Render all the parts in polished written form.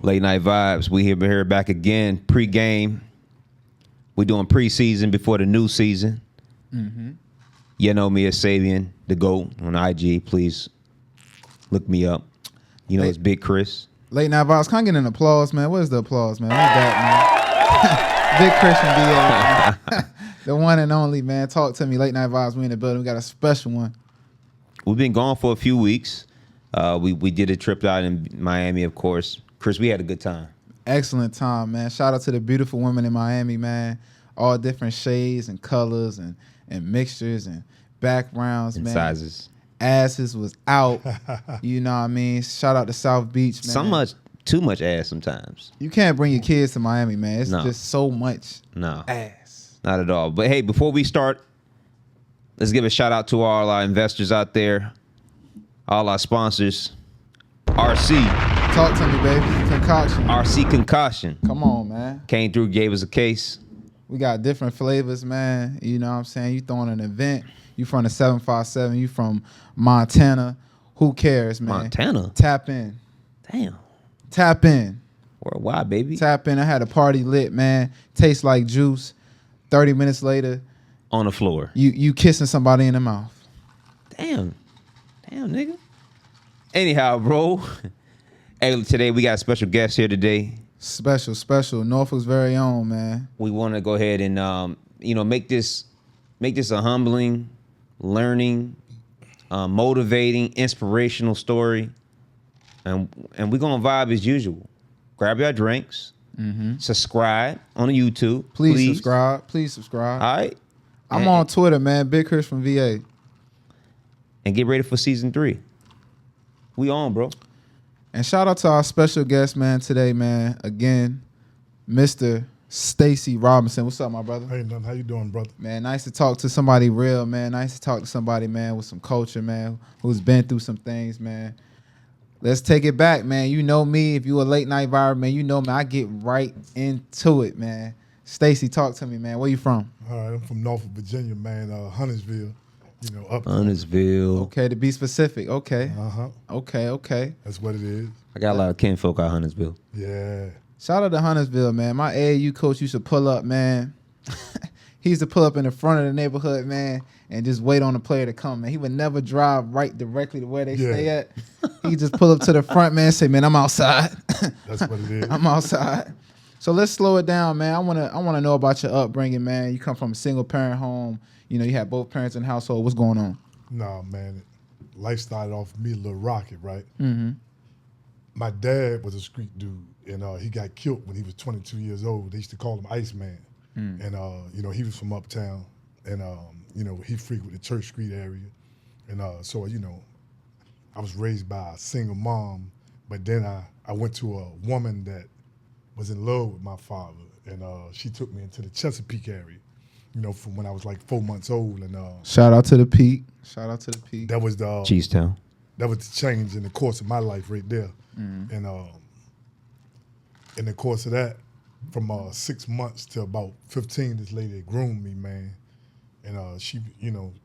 Late Night Vibes. We here back again. Pre-game. We doing preseason before the new season. Mm-hmm. You know me as Sabian, the GOAT on IG. Please look me up. You know it's Big Chris. Late Night Vibes. Can I get an applause, man? Where's the applause, man? We got, man. Big Chris from VA. The one and only, man. Talk to me. Late Night Vibes. We in the building. We got a special one. We've been gone for a few weeks. We did a trip out in Miami, of course. Chris, we had a good time. Excellent time, man. Shout out to the beautiful women in Miami, man. All different shades and colors and mixtures and backgrounds, and man. Sizes. Asses was out. You know what I mean? Shout out to South Beach, man. Too much ass sometimes. You can't bring your kids to Miami, man. It's just so much ass. Not at all. But hey, before we start, let's give a shout out to all our investors out there, all our sponsors. RC. Talk to me, baby. Concoction. RC Concoction. Come on, man. Came through, gave us a case. We got different flavors, man. You know what I'm saying? You throwing an event. You from the 757. You from Montana. Who cares, man? Montana? Tap in. Damn. Tap in. Worldwide, baby. Tap in. I had a party lit, man. Tastes like juice. 30 minutes later. On the floor. You kissing somebody in the mouth. Damn, nigga. Anyhow, bro. Hey, today we got a special guest here today. Special. Norfolk's very own, man. We want to go ahead and make this a humbling, learning, motivating, inspirational story. And we're gonna vibe as usual. Grab your drinks. Mm-hmm. Subscribe on YouTube. Please subscribe. Please subscribe. All right. I'm on Twitter, man. Big Chris from VA. And get ready for season 3. We on, bro. And shout out to our special guest, man, today, man. Again, Mr. Stacey Robinson. What's up, my brother? Hey, nothing. How you doing, brother? Man, nice to talk to somebody real, man. Nice to talk to somebody, man, with some culture, man, who's been through some things, man. Let's take it back, man. You know me. If you a late night vibe, man, you know me. I get right into it, man. Stacey, talk to me, man. Where you from? All right, I'm from Norfolk, Virginia, man. Huntersville. You know, up Huntersville. Okay, to be specific. Okay. Uh-huh. Okay. That's what it is. I got a lot of kinfolk out Huntersville. Yeah. Shout out to Huntersville, man. My AAU coach used to pull up, man. He used to pull up in the front of the neighborhood, man, and just wait on the player to come, man. He would never drive right directly to where they stay at. He just pull up to the front, man, and say, man, I'm outside. That's what it is. I'm outside. So let's slow it down, man. I wanna know about your upbringing, man. You come from a single parent home. You know, you had both parents in the household. What's going on? No, man. Life started off for me a little rocky, right? Mm-hmm. My dad was a street dude, and he got killed when he was 22 years old. They used to call him Iceman. And, he was from uptown, and, he frequented the Church Street area. And so, I was raised by a single mom, but then I went to a woman that was in love with my father, and she took me into the Chesapeake area. From when I was like 4 months old, and shout out to the Peak. That was the Cheesetown. That was the change in the course of my life right there. Mm-hmm. And in the course of that, from 6 months to about 15, this lady groomed me, man. And she,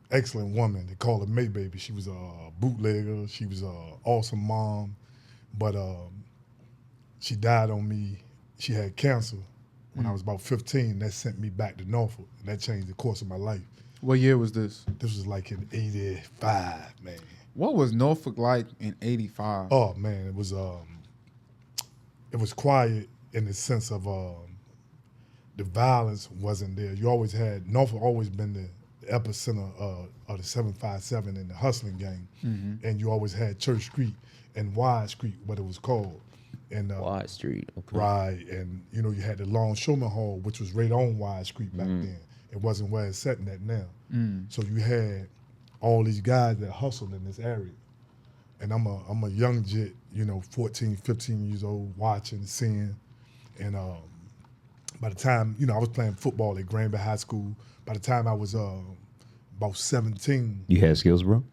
excellent woman. They call her May Baby. She was a bootlegger. She was a awesome mom, but she died on me. She had cancer. When I was about 15, that sent me back to Norfolk. And that changed the course of my life. What year was this? This was like in 85, man. What was Norfolk like in 85? Oh, man, it was quiet in the sense of the violence wasn't there. You always had, Norfolk always been the epicenter of the 757 and the hustling game. Mm-hmm. And you always had Church Street and Wide Street, what it was called. And, Wide Street, okay. Right, and you had the Longshoreman Hall, which was right on Wide Street back then. It wasn't where it's sitting at now. So you had all these guys that hustled in this area. And I'm a young jit, 14, 15 years old, watching, seeing. And by the time, I was playing football at Granby High School. By the time I was about 17. You had skills, bro?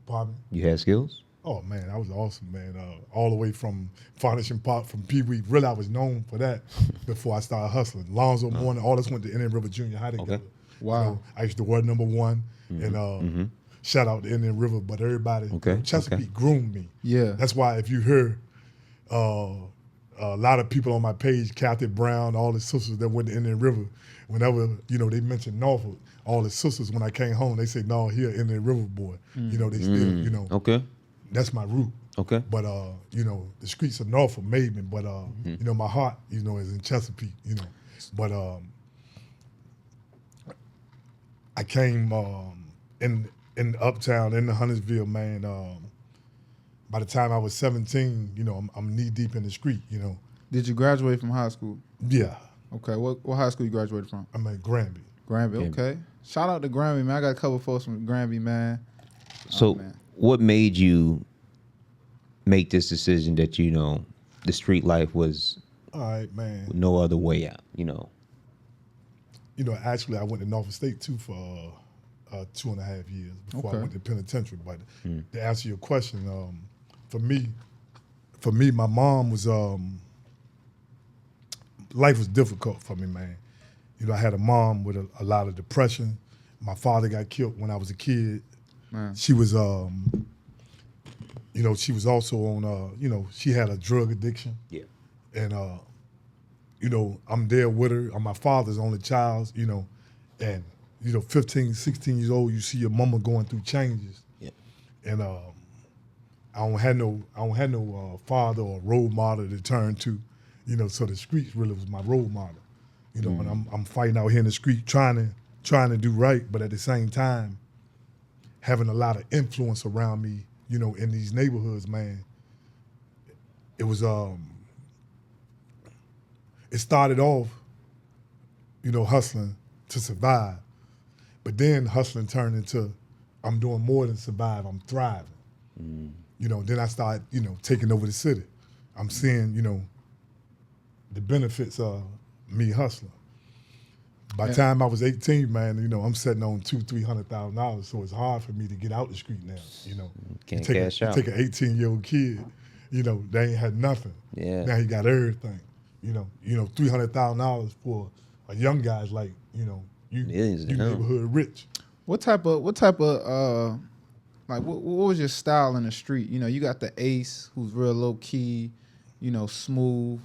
Pardon? You had skills? Oh, man, I was awesome, man. All the way from Furnishing Park, from Pee Wee. Really, I was known for that before I started hustling. Lonzo Morning, all this went to Indian River Junior High together. Okay. Wow. I used to wear number 1, and shout out to Indian River, but everybody, Chesapeake groomed me. Yeah. That's why if you hear a lot of people on my page, Captain Brown, all the sisters that went to Indian River, whenever, they mentioned Norfolk, all the sisters, when I came home, they say, no, here, Indian River boy. They still, Okay. that's my root. Okay. But, the streets of Norfolk made me, but, my heart, is in Chesapeake, But I came in Uptown, in the Huntersville, man. By the time I was 17, I'm knee deep in the street, Did you graduate from high school? Yeah. Okay, what high school you graduated from? I'm at Granby. Granby, okay. Shout out to Granby, man. I got a couple folks from Granby, man. So what made you make this decision that, the street life was all right, man. no other way out, Actually, I went to Norfolk State, too, for 2.5 years before I went to penitentiary. But to answer your question, for me, my mom was, life was difficult for me, man. I had a mom with a lot of depression. My father got killed when I was a kid. Man. She was, she was also on, she had a drug addiction. Yeah. And, I'm there with her. I'm my father's only child, and, 15, 16 years old, you see your mama going through changes. Yeah. And I don't have no father or role model to turn to, so the streets really was my role model. And I'm fighting out here in the street trying to do right, but at the same time, having a lot of influence around me, in these neighborhoods, man. It was it started off, hustling to survive. But then hustling turned into, I'm doing more than survive, I'm thriving. Then I started, taking over the city. I'm seeing, the benefits of me hustling. By the time I was 18, man, I'm sitting on $200,000-$300,000, so it's hard for me to get out the street now. Can't take cash out. Take an 18-year-old kid, they ain't had nothing. Yeah. Now he got everything. $300,000 for a young guy's like, you Millions to him. neighborhood rich. What type of like what was your style in the street? You got the ace who's real low key, smooth.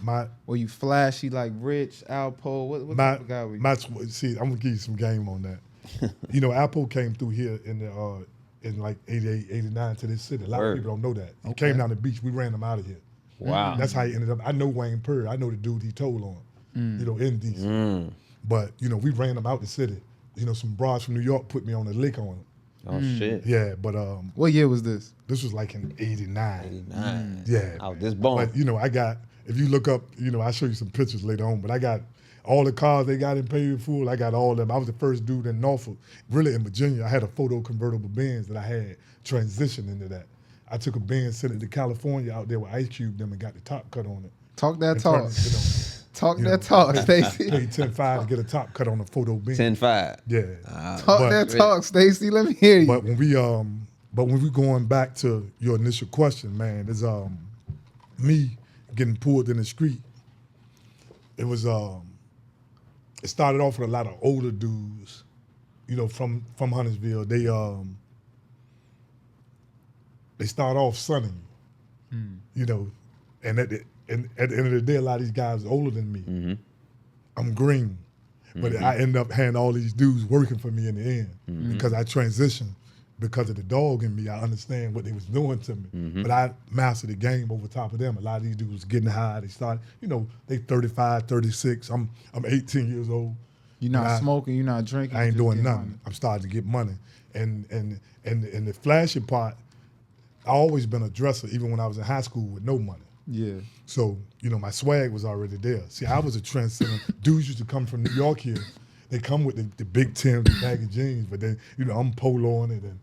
Or you flashy like Rich, Alpo? What type of guy were you? See, I'm gonna give you some game on that. Alpo came through here in like 88, 89 to this city. A lot of people don't know that. He came down the beach. We ran him out of here. Wow. That's how he ended up. I know Wayne Purr. I know the dude he told on. In DC. But we ran him out the city. Some broads from New York put me on a lick on him. Oh shit. Yeah, but What year was this? this was like in 89. 89. Yeah. I was this born. But I got, if you look up, I'll show you some pictures later on, but I got all the cars they got in paid in full. I got all of them. I was the first dude in Norfolk. Really in Virginia, I had a photo convertible Benz that I had transitioned into that. I took a Benz, sent it to California out there with Ice Cube them and got the top cut on it. Talk that And talk. turned it, Talk that talk, Stacy. Paid 10.5 to get a top cut on a photo Benz. 10-5. Yeah. Talk But- that talk, Stacy. Let me hear you. But when we going back to your initial question, man, is me getting pulled in the street. It was it started off with a lot of older dudes, from Huntersville. They start off sunning, and at the end of the day, a lot of these guys are older than me. Mm-hmm. I'm green, but I end up having all these dudes working for me in the end because I transitioned. Because of the dog in me, I understand what they was doing to me. But I mastered the game over top of them. A lot of these dudes was getting high. They started, they 35, 36. I'm 18 years old. You're not smoking. You're not drinking. I ain't you just doing getting nothing. money. I'm starting to get money. And the flashy part, I always been a dresser, even when I was in high school with no money. Yeah. So, my swag was already there. See, I was a trendsetter. Dudes used to come from New York here. They come with the big Timbs, the baggy jeans, but then, I'm poloing it and,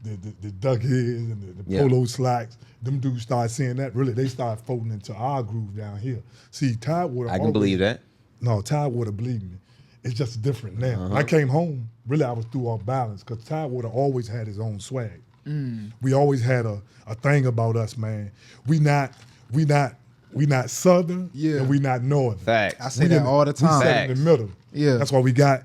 the duck heads and the polo slacks. Them dudes start seeing that. Really, they start folding into our groove down here. See, Tidewater. I can believe that. No, Tidewater, believe me. It's just different now. When I came home, really, I was through off balance because Tidewater always had his own swag. We always had a thing about us, man. We not Southern, and we not Northern. Facts. I say that all the time. We sat in the middle. Yeah. That's why we got,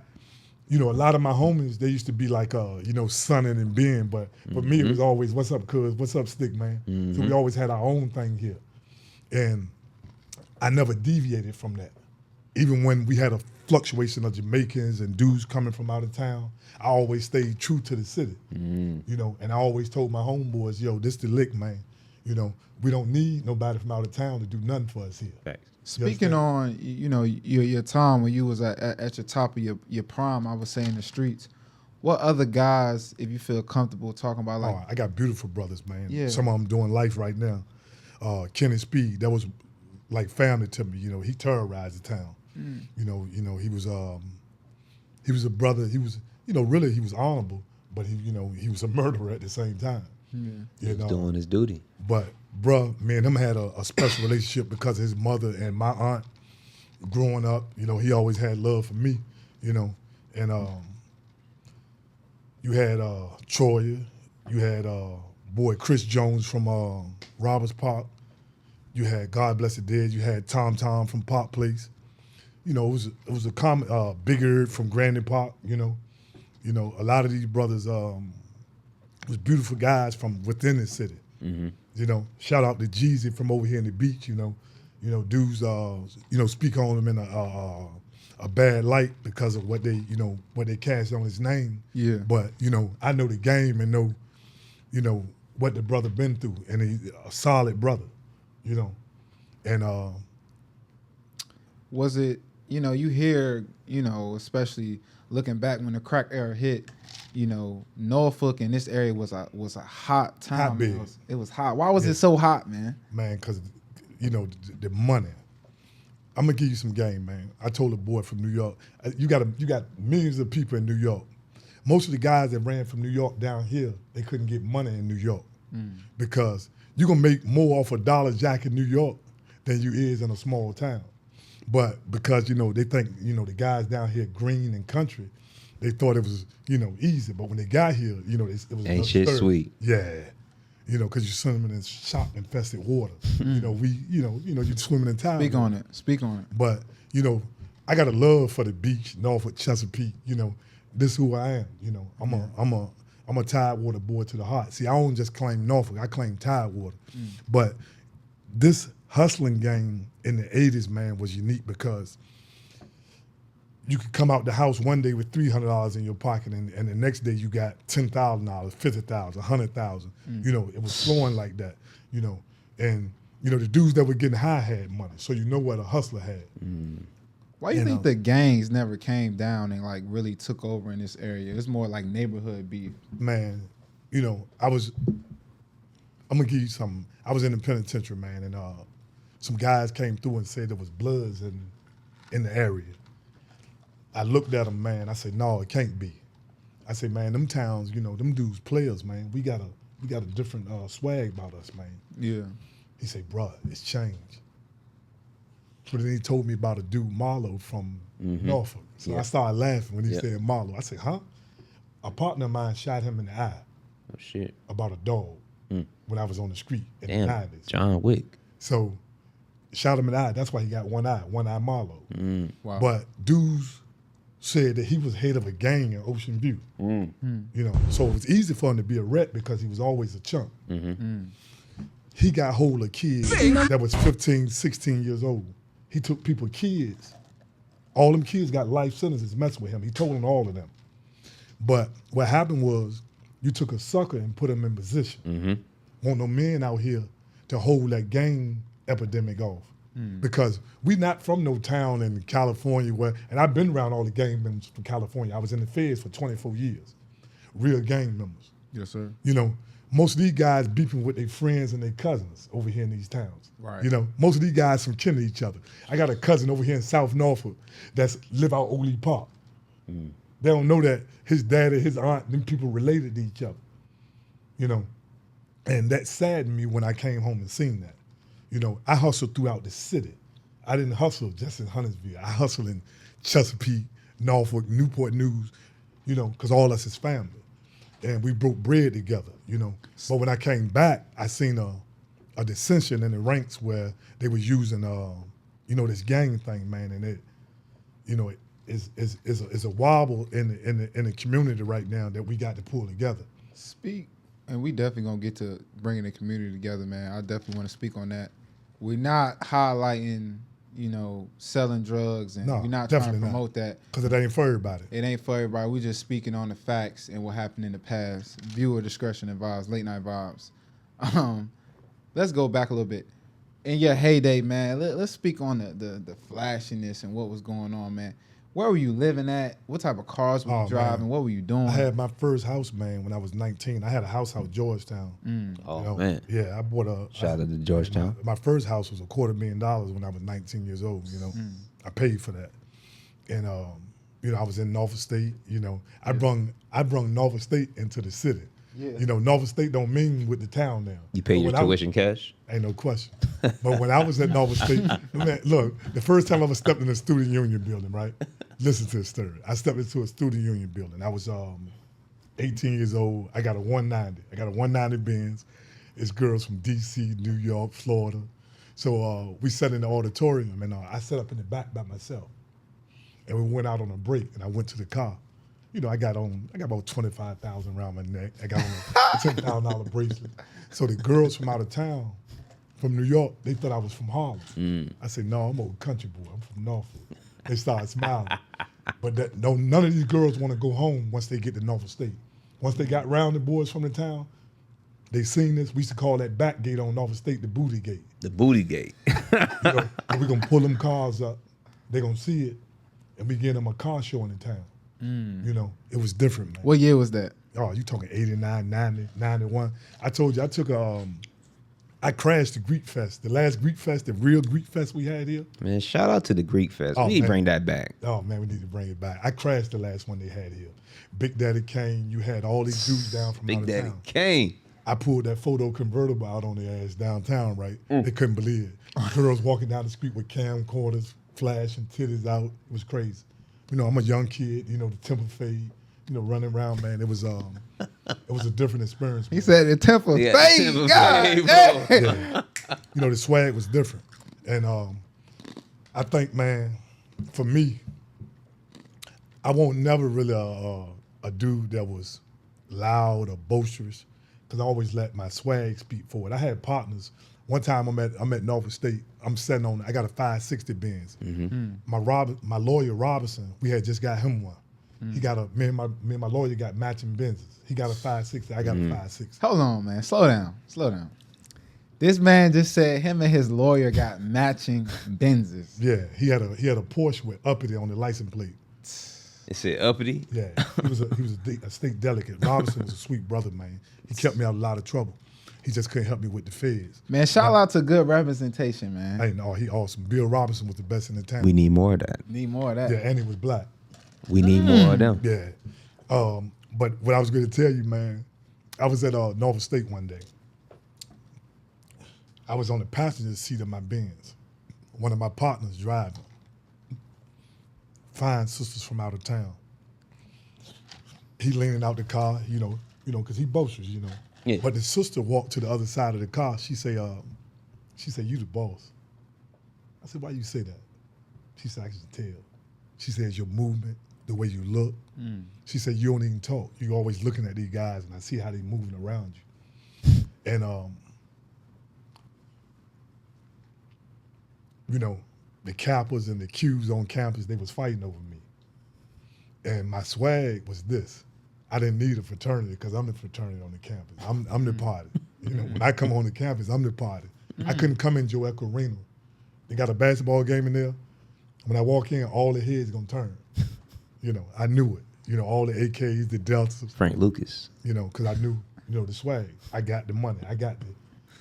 a lot of my homies, they used to be like, Sonnin and Ben, but for me, it was always, what's up, cuz? What's up, Stick, man? So we always had our own thing here. And I never deviated from that. Even when we had a fluctuation of Jamaicans and dudes coming from out of town, I always stayed true to the city. You know, and I always told my homeboys, yo, this the lick, man. You know, we don't need nobody from out of town to do nothing for us here. Facts. Speaking on, you know, your time when you was at your top of your prime, I would say in the streets, what other guys, if you feel comfortable talking about, like, I got beautiful brothers, man. Yeah. Some of them doing life right now. Kenny Speed, that was like family to me. You know, he terrorized the town. You know, he was a brother. He was, you know, really he was honorable, but he was a murderer at the same time. He was doing his duty. But bruh, me and him had a special relationship because of his mother and my aunt. Growing up, you know, he always had love for me. You know, and you had Troya, you had boy Chris Jones from Roberts Park. You had God Bless the Dead. You had Tom from Park Place. You know, it was a common Big Eard from Grandy Park. You know, a lot of these brothers was beautiful guys from within the city. You know, shout out to Jeezy from over here in the beach. You know, dudes speak on him in a bad light because of what they cast on his name. Yeah. But I know the game and know what the brother been through, and he's a solid brother. You know, and was it, you hear, especially looking back when the crack era hit, Norfolk and this area was a hot town. Hotbed. It was hot. Why was it so hot, man? Man, because the money. I'm gonna give you some game, man. I told a boy from New York, you got millions of people in New York. Most of the guys that ran from New York down here, they couldn't get money in New York because you're gonna make more off a dollar jack in New York than you is in a small town. But because they think the guys down here green and country, they thought it was easy. But when they got here, it was ain't shit absurd. sweet. Yeah. Because you're swimming in shot-infested water. You're swimming in tide. Speak on it. But, I got a love for the beach, Norfolk, Chesapeake. This is who I am. I'm a Tidewater boy to the heart. See, I don't just claim Norfolk, I claim Tidewater. But this hustling game in the 80s, man, was unique because you could come out the house one day with $300 in your pocket, and the next day you got $10,000, $50,000, $100,000. It was flowing like that. And the dudes that were getting high had money, so what a hustler had. Why do you think the gangs never came down and like really took over in this area? It's more like neighborhood beef. Man, I'm gonna give you something. I was in the penitentiary, man, and some guys came through and said there was bloods in the area. I looked at them, man. I said, no, it can't be. I said, man, them towns, them dudes players, man. We got a different swag about us, man. Yeah. He said, bruh, it's changed. But then he told me about a dude, Marlowe, from Norfolk. So I started laughing when he said Marlowe. I said, huh? A partner of mine shot him in the eye. Oh, shit. About a dog when I was on the street in the 90s. John Wick. So shot him in the eye. That's why he got one eye Marlowe. Wow. But dudes said that he was head of a gang in Ocean View. So it was easy for him to be a ret because he was always a chump. He got hold of kids that was 15, 16 years old. He took people's kids. All them kids got life sentences messing with him. He told them all of them. But what happened was you took a sucker and put him in position. Want no men out here to hold that gang epidemic off. Because we not from no town in California and I've been around all the gang members from California. I was in the feds for 24 years. Real gang members. Yes, sir. Most of these guys beefing with their friends and their cousins over here in these towns. Right. Most of these guys from kin to each other. I got a cousin over here in South Norfolk that's live out Oakley Park. They don't know that his dad and his aunt, them people related to each other. And that saddened me when I came home and seen that. I hustled throughout the city. I didn't hustle just in Huntersville. I hustled in Chesapeake, Norfolk, Newport News, because all us is family. And we broke bread together, But when I came back, I seen a dissension in the ranks where they was using, this gang thing, man, and it is a wobble in the community right now that we got to pull together. Speak, and we definitely gonna get to bringing the community together, man. I definitely want to speak on that. we're not highlighting, selling drugs, and No, we're not trying to definitely not. promote that. Because it ain't for everybody. It ain't for everybody. We're just speaking on the facts and what happened in the past. Viewer discretion advised. Late night vibes. Let's go back a little bit. In your heyday, man, let's speak on the flashiness and what was going on, man. Where were you living at? What type of cars were you driving? Man. What were you doing? I had my first house, man, when I was 19. I had a house out Georgetown. Oh, man. Yeah, I bought a... Shout out to Georgetown. My first house was $250,000 when I was 19 years old, I paid for that. And, I was in Norfolk State, I brung Norfolk State into the city. Yeah. Norfolk State don't mean with the town now. You paid your tuition cash? Ain't no question. But when I was at Norfolk State, man, look, the first time I ever stepped in a student union building, right? Listen to this story. I stepped into a student union building. I was 18 years old. I got a 190. I got a 190 Benz. It's girls from D.C., New York, Florida. So we sat in the auditorium, and I sat up in the back by myself. And we went out on a break, and I went to the car. I got about 25,000 around my neck. I got on a $10,000 bracelet. So the girls from out of town, from New York, they thought I was from Harlem. I said, no, I'm a country boy. I'm from Norfolk. They started smiling. But none of these girls want to go home once they get to Norfolk State. Once they got round the boys from the town, they seen this. We used to call that back gate on Norfolk State the booty gate. The booty gate. And we're going to pull them cars up. They're going to see it. And we get them a car show in the town. It was different, man. What year was that? Oh, you talking 89, 90, 91. I told you, I crashed the Greek Fest. The last Greek Fest, the real Greek Fest we had here. Man, shout out to the Greek Fest. We need to bring that back. Oh, man, we need to bring it back. I crashed the last one they had here. Big Daddy Kane, you had all these dudes down from out of Big town. Daddy Kane. I pulled that photo convertible out on their ass downtown, right? They couldn't believe it. Girls walking down the street with camcorders, flashing titties out. It was crazy. I'm a young kid, the temper fade, running around, man. It was a different experience. Man. He said the temper fade. God, yeah. The swag was different. And I think, man, for me, I won't never really a dude that was loud or boisterous, because I always let my swag speak for it. I had partners. One time I'm at Norfolk State. I got a 560 Benz. My lawyer Robinson, we had just got him one. He got me and my lawyer got matching Benzes. He got a 560. I got a 560. Hold on, man. Slow down. This man just said him and his lawyer got matching Benzes. Yeah, he had a Porsche with uppity on the license plate. It said uppity? Yeah, he was a state delegate. Robinson was a sweet brother, man. He kept me out of a lot of trouble. He just couldn't help me with the feds. Man, shout out to good representation, man. Hey, no, he awesome. Bill Robinson was the best in the town. We need more of that. Need more of that. Yeah, and he was black. We need more of them. Yeah. But what I was going to tell you, man, I was at Norfolk State one day. I was on the passenger seat of my Benz. One of my partners driving. Fine sisters from out of town. He leaning out the car, because he boasters, Yeah. But the sister walked to the other side of the car. She said, you the boss. I said, why you say that? She said, I can tell. She says, your movement, the way you look. She said, you don't even talk. You're always looking at these guys, and I see how they moving around you. And, the Kappas and the Qs on campus, they was fighting over me. And my swag was this. I didn't need a fraternity because I'm the fraternity on the campus. I'm the party. When I come on the campus, I'm the party. I couldn't come in Joe Echo Arena. They got a basketball game in there. When I walk in, all the heads gonna turn. I knew it. All the AKs, the Deltas. Frank Lucas. Because I knew, the swag. I got the money. I got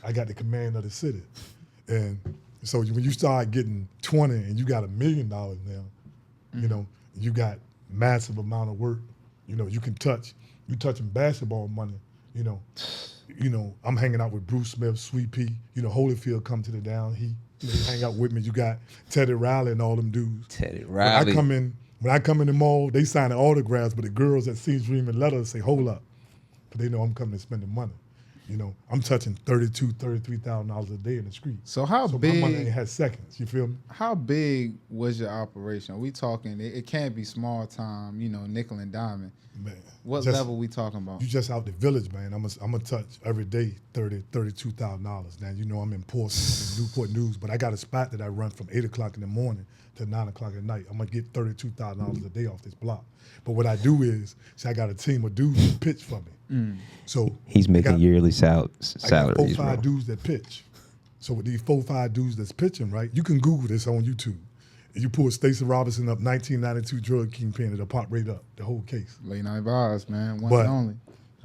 the command of the city. And so when you start getting 20 and you got $1 million now, you got massive amount of work. You can touch. You touching basketball money. I'm hanging out with Bruce Smith, Sweet Pea. Holyfield come to the down. He hang out with me. You got Teddy Riley and all them dudes. Teddy Riley. When I come in the mall, they signing autographs, but the girls that see Dream and Letters say, hold up. But they know I'm coming to spend the money. You know, I'm touching $33,000 a day in the street. So how My money ain't big? had seconds. You feel me? How big was your operation? Are we talking? It can't be small time. You know, nickel and diamond. Man, What just- level we talking about? You just out the village, man. I'm gonna touch every day $32,000. Now you know I'm in Portsmouth, in Newport News, but I got a spot that I run from 8 o'clock in the morning to 9 o'clock at night. I'm gonna get $32,000 a day off this block. But what I do is, I got a team of dudes that pitch for me. So He's making yearly I got salaries, 4-5 bro. dudes that pitch. So with these 4-5 dudes that's pitching, right? You can Google this on YouTube. And you pull Stacey Robinson up, 1992 drug kingpin, it'll pop right up, the whole case. Late night vibes, man. One But- and only.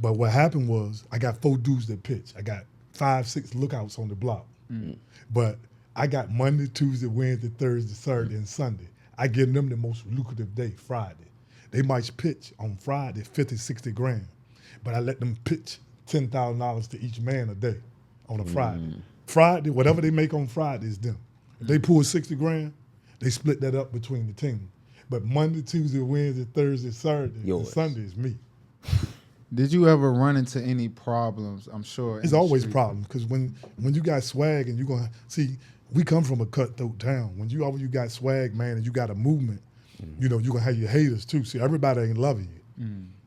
But what happened was I got 4 dudes that pitch. I got 5-6 lookouts on the block. But I got Monday, Tuesday, Wednesday, Thursday, Saturday, and Sunday. I give them the most lucrative day, Friday. They might pitch on Friday 50, 60 grand. But I let them pitch $10,000 to each man a day on a Friday. Friday, whatever they make on Friday is them. If they pull 60 grand, they split that up between the team. But Monday, Tuesday, Wednesday, Thursday, Saturday, and Yours. Sunday is me. Did you ever run into any problems? I'm sure. in It's the always street. problems because when you got swag and you gonna see, we come from a cutthroat town. When you got swag, man, and you got a movement, you know, you gonna have your haters too. See, everybody ain't loving you.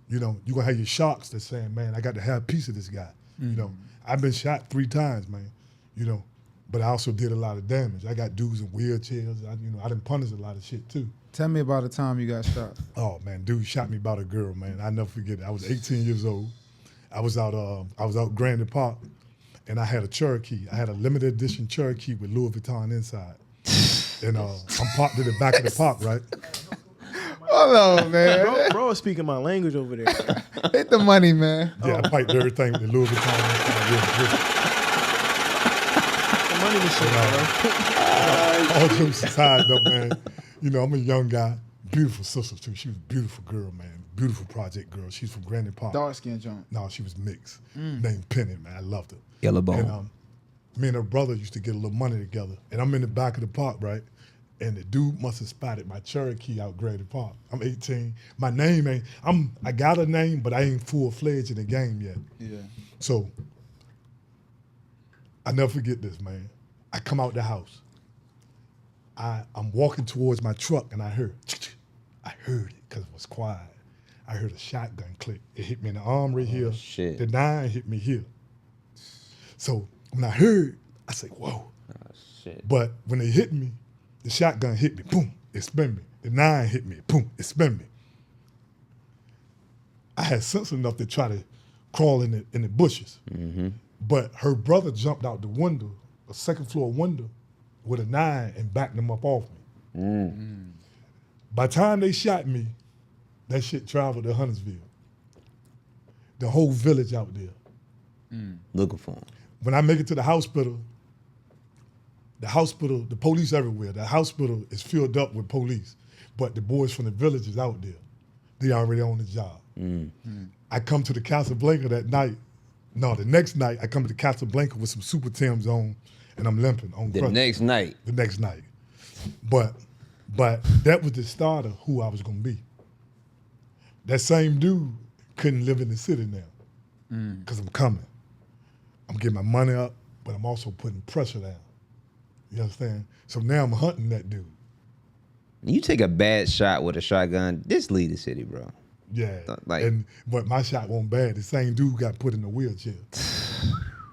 You know, you gonna have your sharks that's saying, man, I got to have a piece of this guy. You know, I've been shot 3 times, man. You know, but I also did a lot of damage. I got dudes in wheelchairs. I done punished a lot of shit too. Tell me about the time you got shot. Oh man, dude shot me about a girl, man. I never forget it. I was 18 years old. I was out Grandy Park, and I had a Cherokee. I had a limited edition Cherokee with Louis Vuitton inside. And I'm parked in the back of the park, right? Hold on, man. Bro is speaking my language over there. Hit the money, man. Yeah, I piped everything with the Louis Vuitton inside. The money machine, bro. All jokes aside, though, man. You know, I'm a young guy. Beautiful sister too. She was a beautiful girl, man. Beautiful project girl. She's from Grandy Park. Dark skin joint. No, she was mixed. Named Penny, man. I loved her. Yellow bone. And me and her brother used to get a little money together. And I'm in the back of the park, right? And the dude must have spotted my Cherokee out Grandy Park. I'm 18. My name ain't, I got a name, but I ain't full-fledged in the game yet. Yeah. So I never forget this, man. I come out the house. I'm walking towards my truck and I heard it because it was quiet. I heard a shotgun click. It hit me in the arm right here. shit. The 9 hit me here. So when I heard, I said, whoa. Shit. But when it hit me, the shotgun hit me, boom, it spun me. The 9 hit me, boom, it spun me. I had sense enough to try to crawl in the bushes. But her brother jumped out the window, a second floor window, with a 9 and backed them up off me. By the time they shot me, that shit traveled to Huntersville. The whole village out there. Looking for him. When I make it to the hospital, the police everywhere. The hospital is filled up with police, but the boys from the village is out there. They already on the job. I come to the Casablanca that night. No, the next night I come to the Casablanca with some Super Tims on, and I'm limping on The crutches. next night. The next night. But that was the start of who I was gonna be. That same dude couldn't live in the city now because I'm coming. I'm getting my money up, but I'm also putting pressure down. You understand? So now I'm hunting that dude. You take a bad shot with a shotgun, this leave the city, bro. Yeah. Like- But my shot wasn't bad. The same dude got put in a wheelchair.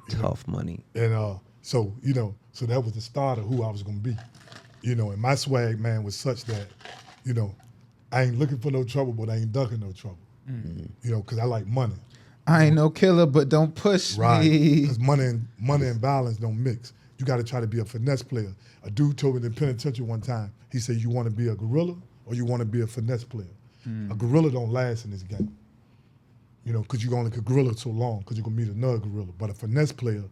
Tough money. And so that was the start of who I was gonna be. You know, and my swag, man, was such that, you know, I ain't looking for no trouble, but I ain't ducking no trouble. You know, because I like money. I ain't no killer, but don't push Right. me. Because money and violence don't mix. You got to try to be a finesse player. A dude told me in the penitentiary one time, he said, you want to be a gorilla or you want to be a finesse player? A gorilla don't last in this game. You know, because you only could gorilla so long because you're going to meet another gorilla. But a finesse player,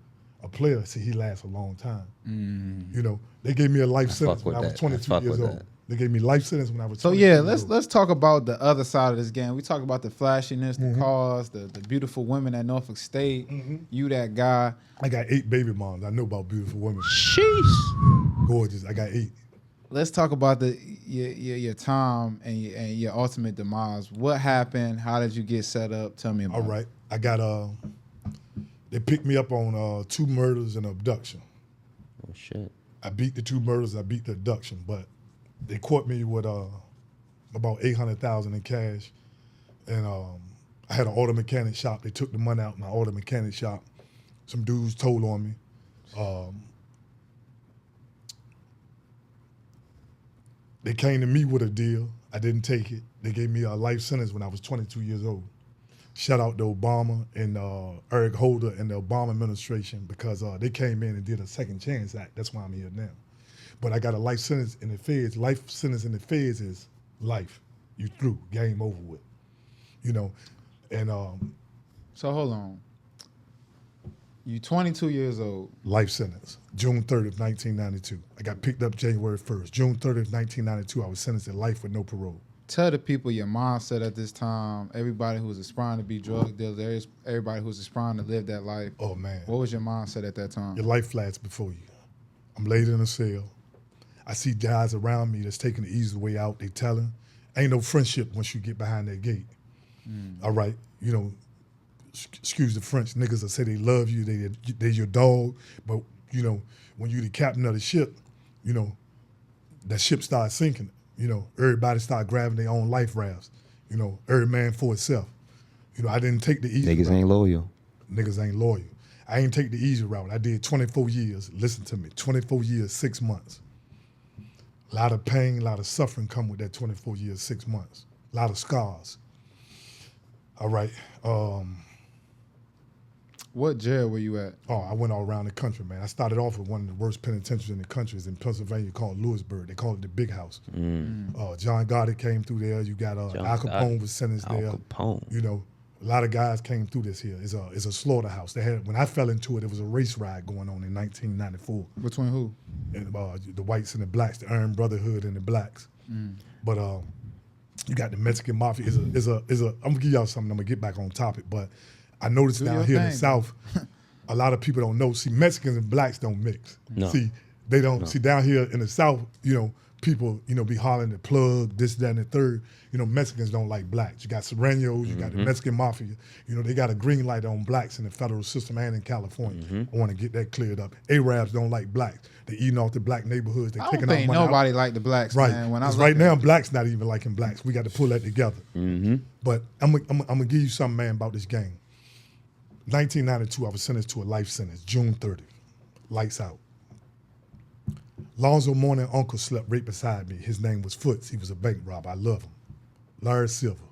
see, he lasts a long time. You know, they gave me a life sentence when I was 22 years old. They gave me life sentence when I was 22 So yeah, years old. let's talk about the other side of this game. We talk about the flashiness, the cars, the beautiful women at Norfolk State. You that guy. I got 8 baby moms. I know about beautiful women. Sheesh. Gorgeous. I got 8. Let's talk about your time and your ultimate demise. What happened? How did you get set up? Tell me about All right. I got They picked me up on 2 murders and abduction. Oh shit. I beat the 2 murders, I beat the abduction, but they caught me with about $800,000 in cash, and I had an auto mechanic shop. They took the money out of my auto mechanic shop. Some dudes told on me. They came to me with a deal. I didn't take it. They gave me a life sentence when I was 22 years old. Shout out to Obama and Eric Holder and the Obama administration, because they came in and did a Second Chance Act. That's why I'm here now. But I got a life sentence in the feds. Life sentence in the feds is life. You through, game over with. You know, and So hold on. You 22 years old. life sentence, June 30th, 1992. I got picked up January 1st. June 30th, 1992, I was sentenced to life with no parole. Tell the people your mindset at this time. Everybody who's aspiring to be drug dealers, everybody who's aspiring to live that life. Oh, man. What was your mindset at that time? Your life flats before you. I'm laid in a cell. I see guys around me that's taking the easy way out. They telling, ain't no friendship once you get behind that gate. All right, you know, excuse the French, niggas that say they love you, they your dog, but you know, when you the captain of the ship, you know, that ship starts sinking. You know, everybody start grabbing their own life rafts. You know, every man for itself. You know, I didn't take the easy Niggas route. ain't loyal. Niggas ain't loyal. I ain't take the easy route. I did 24 years. Listen to me, 24 years, 6 months. A lot of pain, a lot of suffering come with that 24 years, 6 months. A lot of scars. All right. What jail were you at? Oh, I went all around the country, man. I started off with one of the worst penitentiaries in the country. It's in Pennsylvania called Lewisburg. They call it the Big House. John Gotti came through there. You got Al Capone was sentenced there. Al Capone. You know, a lot of guys came through this here. It's a slaughterhouse. They had, when I fell into it, it was a race ride going on in 1994. Between who? And the whites and the blacks, the Iron Brotherhood and the blacks. But you got the Mexican mafia. I'm gonna give y'all something. I'm gonna get back on topic, but I noticed Do down your here in the thing. South, a lot of people don't know. See, Mexicans and blacks don't mix. No. See, they don't. See, down here in the South, you know, people, you know, be hollering the plug, this, that, and the third. You know, Mexicans don't like blacks. You got Serranos, you got the Mexican mafia. You know, they got a green light on blacks in the federal system and in California. I want to get that cleared up. Arabs don't like blacks. They eating off the black neighborhoods. They I don't taking out think money out. nobody liked the blacks, Right. man. When I Because look right at now, it. blacks not even liking blacks. We got to pull that together. But I'm gonna give you something, man, about this game. 1992, I was sentenced to a life sentence, June 30th. Lights out. Lonzo Mourning uncle slept right beside me. His name was Foots. He was a bank robber. I love him. Larry Silver.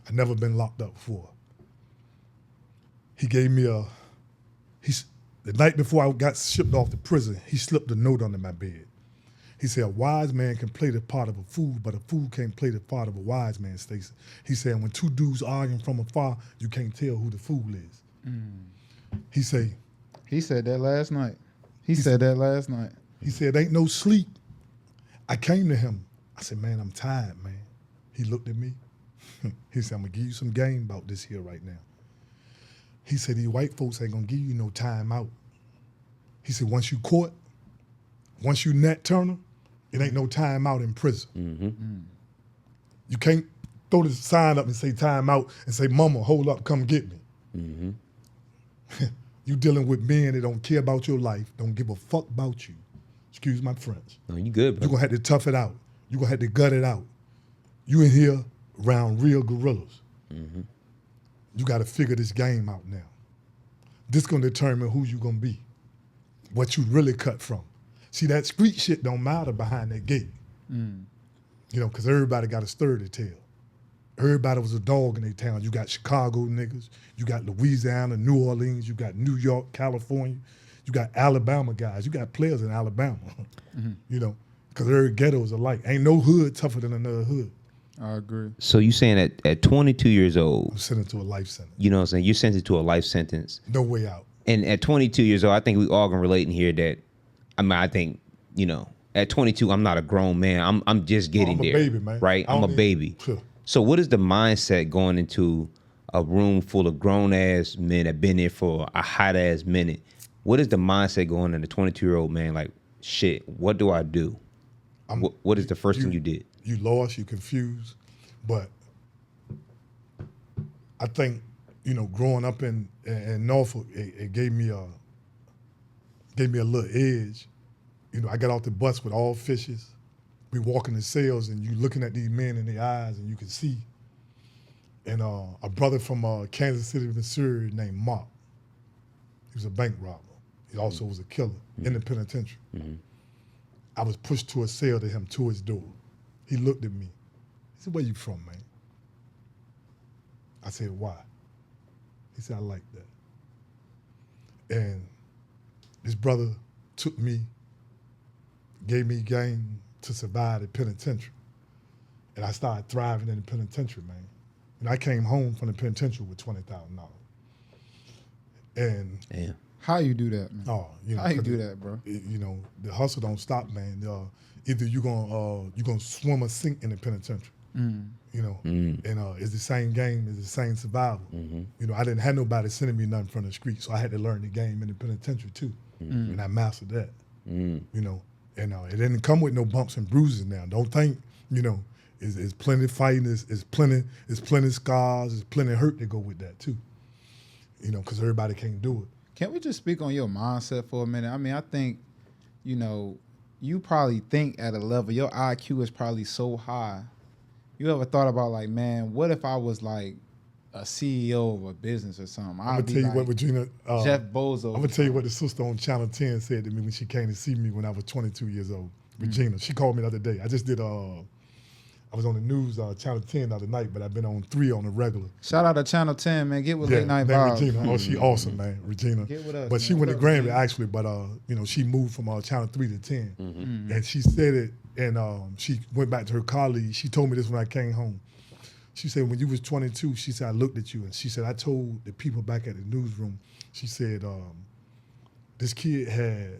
I never been locked up before. He gave me the night before I got shipped off to prison, he slipped a note under my bed. He said, a wise man can play the part of a fool, but a fool can't play the part of a wise man, Stacy. He said, when two dudes arguing from afar, you can't tell who the fool is. He said that last night. He said that last night. He said, ain't no sleep. I came to him. I said, man, I'm tired, man. He looked at me. He said, I'm going to give you some game about this here right now. He said, these white folks ain't going to give you no time out. He said, once you caught, once you Nat Turner, it ain't no time out in prison. You can't throw the sign up and say time out and say, mama, hold up, come get me. You dealing with men that don't care about your life, don't give a fuck about you. Excuse my French. No, you good, bro. You're going to have to tough it out. You're going to have to gut it out. You in here around real gorillas. You got to figure this game out now. This going to determine who you going to be, what you really cut from. See, that street shit don't matter behind that gate. You know, because everybody got a story to tell. Everybody was a dog in their town. You got Chicago niggas. You got Louisiana, New Orleans. You got New York, California. You got Alabama guys. You got players in Alabama. You know, because every ghetto is alike. Ain't no hood tougher than another hood. I agree. So you saying at 22 years old, I'm sentenced to a life sentence. you know what I'm saying, you're sentenced to a life sentence. No way out. And at 22 years old, I think we all can relate in here that, I think, you know, at 22, I'm not a grown man. I'm just getting I'm a there. baby, man. Right? I I'm a don't need- baby. Sure. So what is the mindset going into a room full of grown-ass men that been there for a hot-ass minute? What is the mindset going into a 22-year-old man? Like, shit, what do I do? What is the first thing you did? You lost, you confused, but I think growing up in Norfolk, it gave me a little edge. I got off the bus with all fishes. We walking the cells, and you looking at these men in their eyes, and you can see. And a brother from Kansas City, Missouri, named Mark. He was a bank robber. He also was a killer in the penitentiary. I was pushed to a cell to him, to his door. He looked at me. He said, "Where you from, man?" I said, "Why?" He said, "I like that." And this brother took me, gave me game to survive the penitentiary. And I started thriving in the penitentiary, man. And I came home from the penitentiary with $20,000. And Damn. How you do that, man? how you do that, bro? The hustle don't stop, man. Either you gonna swim or sink in the penitentiary. And it's the same game, it's the same survival. I didn't have nobody sending me nothing from the street, so I had to learn the game in the penitentiary too. And I mastered that. And it didn't come with no bumps and bruises now. Don't think, it's plenty fighting, it's plenty scars, it's plenty hurt that go with that too. Because everybody can't do it. Can we just speak on your mindset for a minute? I mean, I think, you probably think at a level, your IQ is probably so high. You ever thought about like, man, what if I was like a CEO of a business or something? I'm going to tell you what Regina... Jeff Bezos. I'm going to tell you what the sister on Channel 10 said to me when she came to see me when I was 22 years old. Regina, she called me the other day. I just did... I was on the news, Channel 10 the other night, but I've been on 3 on the regular. Shout out to Channel 10, man. Get with Late Night Vibes. Regina. Oh, she awesome, man. Regina. Get with us, but she man. went to Grammy, actually, but, she moved from Channel 3 to 10. And she said it, and she went back to her colleague. She told me this when I came home. She said, when you was 22, she said, I looked at you, and she said, I told the people back at the newsroom, she said, this kid had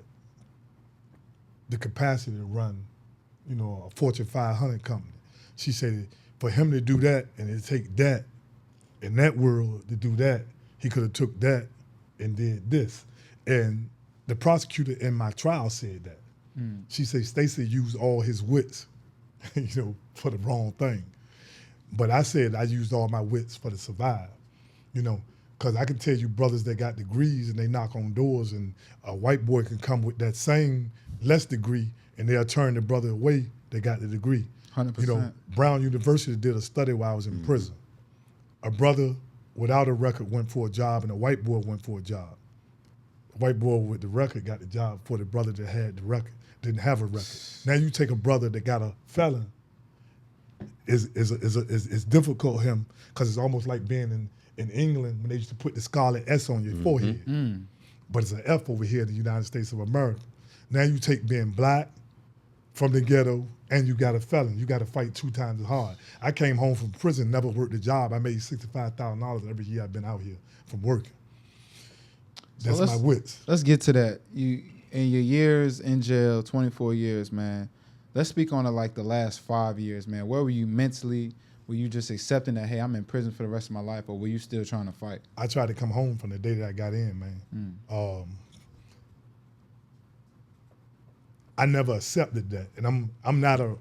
the capacity to run, a Fortune 500 company. She said, for him to do that and to take that, in that world to do that, he could have took that and did this. And the prosecutor in my trial said that. She said, Stacy used all his wits, for the wrong thing. But I said I used all my wits for to survive, because I can tell you brothers that got degrees and they knock on doors, and a white boy can come with that same less degree and they'll turn the brother away that got the degree. 100%. Brown University did a study while I was in prison. A brother without a record went for a job and a white boy went for a job. The white boy with the record got the job for the brother that had the record, didn't have a record. Now you take a brother that got a felon, is difficult him, because it's almost like being in England when they used to put the scarlet S on your forehead. But it's an F over here in the United States of America. Now you take being black from the ghetto and you got a felon. You got to fight 2 times as hard. I came home from prison, never worked a job. I made $65,000 every year I've been out here from working. That's my wits. Let's get to that. You in your years in jail, 24 years, man. Let's speak on like the last 5 years, man. Where were you mentally? Were you just accepting that, hey, I'm in prison for the rest of my life, or were you still trying to fight? I tried to come home from the day that I got in, man. I never accepted that, and I'm not a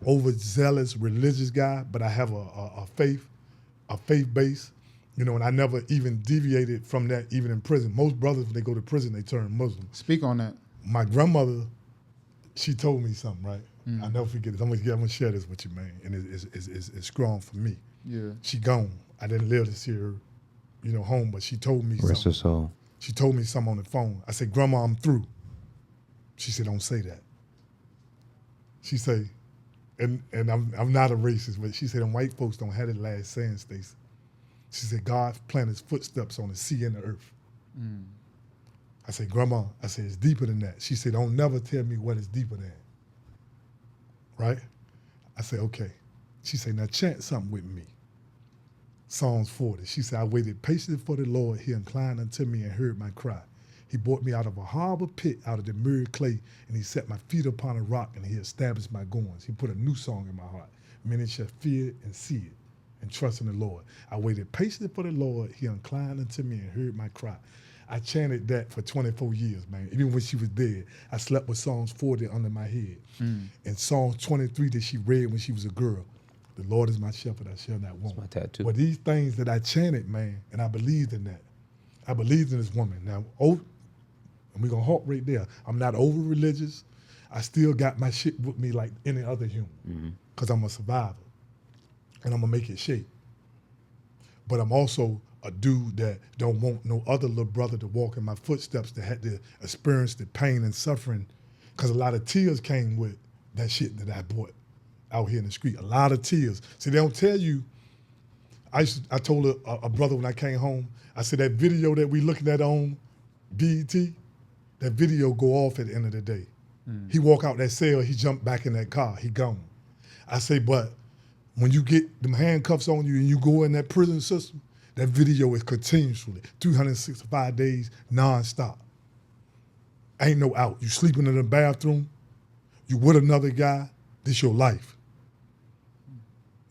overzealous religious guy, but I have a faith base, and I never even deviated from that, even in prison. Most brothers, when they go to prison, they turn Muslim. Speak on that. My grandmother, she told me something, right? I'll never forget this. I'm gonna share this with you, man, and it's strong for me. Yeah. She gone. I didn't live to see her, home, but she told me Rest her something. soul. She told me something on the phone. I said, Grandma, I'm through. She said, don't say that. She said, and I'm not a racist, but she said, them white folks don't have the last saying, Stacy. She said, God planted his footsteps on the sea and the earth. I said, Grandma, it's deeper than that. She said, don't never tell me what is deeper than. Right? I said, okay. She said, now chant something with me. Psalms 40. She said, I waited patiently for the Lord. He inclined unto me and heard my cry. He brought me out of a horrible pit, out of the mirrored clay, and he set my feet upon a rock, and he established my goings. He put a new song in my heart. Many shall fear it and see it and trust in the Lord. I waited patiently for the Lord. He inclined unto me and heard my cry. I chanted that for 24 years, man. Even when she was dead, I slept with Psalms 40 under my head. And Psalms 23 that she read when she was a girl. The Lord is my shepherd, I shall not want. my tattoo. But these things that I chanted, man, and I believed in that. I believed in this woman. Now, and we're going to halt right there. I'm not over religious. I still got my shit with me like any other human because I'm a survivor and I'm going to make it shake. But I'm also a dude that don't want no other little brother to walk in my footsteps that had to experience the pain and suffering because a lot of tears came with that shit that I bought out here in the street. A lot of tears. See, they don't tell you. I told a brother when I came home, I said that video that we looking at on BET, that video go off at the end of the day. He walk out that cell, he jump back in that car, he gone. I say, but when you get them handcuffs on you and you go in that prison system, that video is continuously, 365 days, nonstop. Ain't no out. You sleeping in the bathroom, you with another guy, this your life.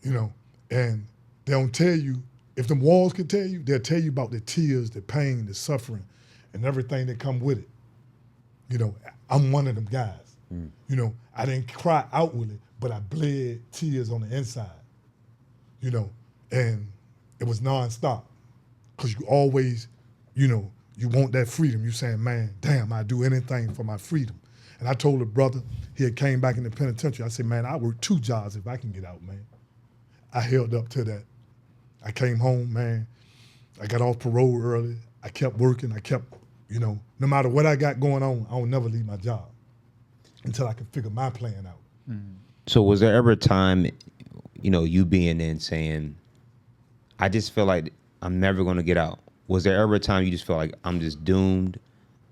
You know, and they don't tell you, if them walls can tell you, they'll tell you about the tears, the pain, the suffering, and everything that come with it. You know, I'm one of them guys. You know, I didn't cry outwardly, but I bled tears on the inside. You know, and it was nonstop. Because you always, you know, you want that freedom. You saying, man, damn, I'd do anything for my freedom. And I told a brother, he had came back in the penitentiary, I said, man, I work 2 jobs if I can get out, man. I held up to that. I came home, man. I got off parole early. I kept working. I kept, you know, no matter what I got going on, I will never leave my job until I can figure my plan out. So was there ever a time, you know, you being in saying, I just feel like I'm never going to get out? Was there ever a time you just felt like I'm just doomed?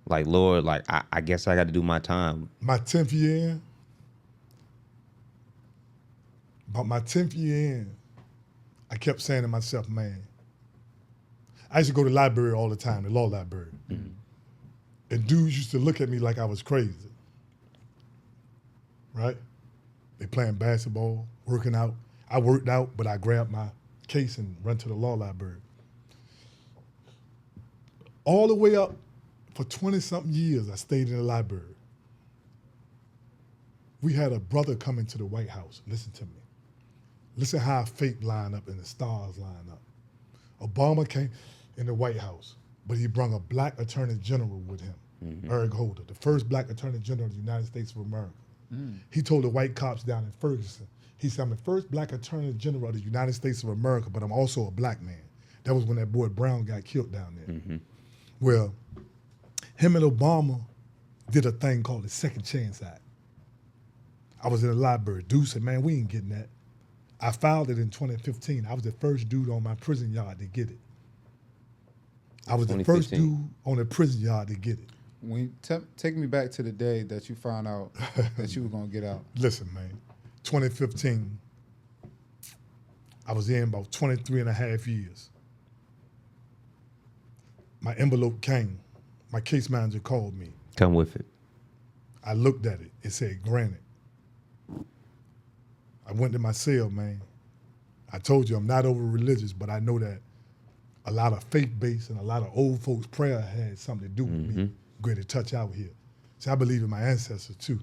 Like, Lord, like, I guess I got to do my time. My 10th year in, about my 10th year in, I kept saying to myself, man, I used to go to the library all the time, the law library. And dudes used to look at me like I was crazy. Right? They playing basketball, working out. I worked out, but I grabbed my case and run to the law library. All the way up for 20-something years, I stayed in the library. We had a brother come into the White House. Listen to me. Listen how fate line up and the stars line up. Obama came in the White House, but he brought a black attorney general with him, Eric Holder, the first black attorney general of the United States of America. He told the white cops down in Ferguson, he said, I'm the first black attorney general of the United States of America, but I'm also a black man. That was when that boy Brown got killed down there. Well, him and Obama did a thing called the Second Chance Act. I was in the library. Dude said, man, we ain't getting that. I filed it in 2015. I was the first dude on my prison yard to get it. I was the first dude on the prison yard to get it. Take me back to the day that you found out that you were going to get out. Listen, man, 2015, I was in about 23 and a half years. My envelope came. My case manager called me. Come with it. I looked at it. It said, granted. I went to my cell, man. I told you I'm not over religious, but I know that a lot of faith-based and a lot of old folks' prayer had something to do with me getting to touch out here. So I believe in my ancestors too.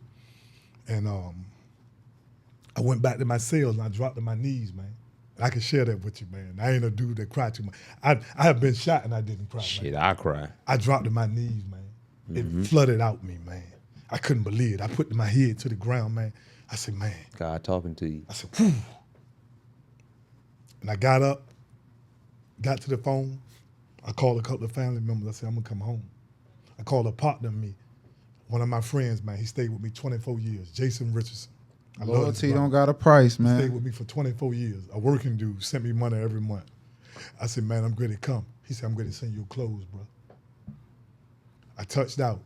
And I went back to my cell and I dropped to my knees, man. And I can share that with you, man. I ain't a dude that cried too much. I have been shot and I didn't cry. Shit, man. I cry. I dropped to my knees, man. It flooded out me, man. I couldn't believe it. I put my head to the ground, man. I said, man. God talking to you. I said, whew. And I got up, got to the phone. I called a couple of family members. I said, I'm going to come home. I called a partner of me, one of my friends, man. He stayed with me 24 years, Jason Richardson. I love Loyalty don't got a price, He man. stayed with me for 24 years. A working dude, sent me money every month. I said, man, I'm ready to come. He said, I'm ready to send you clothes, bro. I touched out.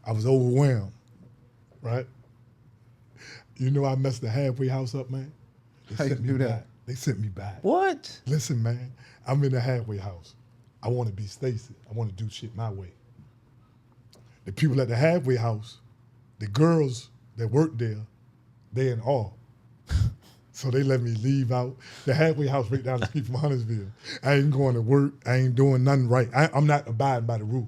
I was overwhelmed, right? You know I messed the halfway house up, man. How you do that? Back. They sent me back. What? Listen, man, I'm in the halfway house. I want to be Stacy. I want to do shit my way. The people at the halfway house, the girls that work there, they in awe. So they let me leave out. The halfway house right down the street from Huntersville. I ain't going to work. I ain't doing nothing right. I'm not abiding by the rules.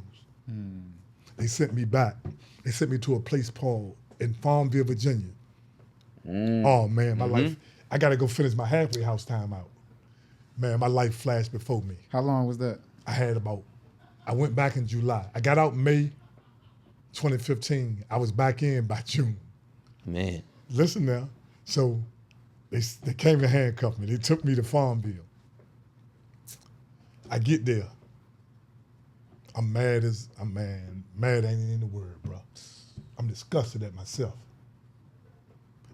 They sent me back. They sent me to a place called in Farmville, Virginia. Oh, man, my life. I got to go finish my halfway house time out. Man, my life flashed before me. How long was that? I went back in July. I got out May 2015. I was back in by June. Man. Listen now. So they came and handcuffed me. They took me to Farmville. I get there. I'm mad. Mad ain't in the word, bro. I'm disgusted at myself.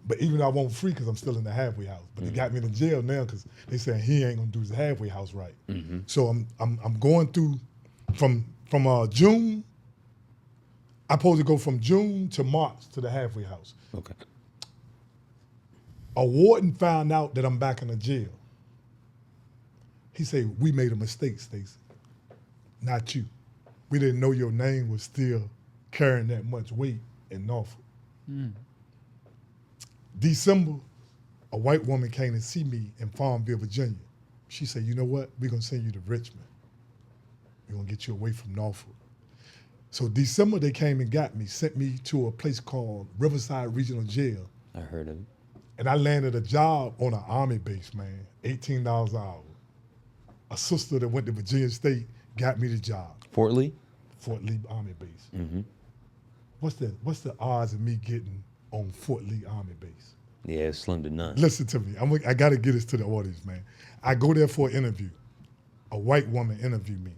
But even though I won't free because I'm still in the halfway house. But they got me in jail now because they saying he ain't gonna do his halfway house right. So I'm going through from June. I'm supposed to go from June to March to the halfway house. Okay. A warden found out that I'm back in the jail. He said, we made a mistake, Stacy. Not you. We didn't know your name was still carrying that much weight in Norfolk. December, a white woman came to see me in Farmville, Virginia. She said, you know what? We're going to send you to Richmond. We're going to get you away from Norfolk. So December, they came and got me, sent me to a place called Riverside Regional Jail. I heard of it. And I landed a job on an Army base, man, $18 an hour. A sister that went to Virginia State got me the job. Fort Lee? Fort Lee Army Base. What's the odds of me getting on Fort Lee Army Base? Yeah, it's slim to none. Listen to me. I got to get this to the audience, man. I go there for an interview. A white woman interviewed me.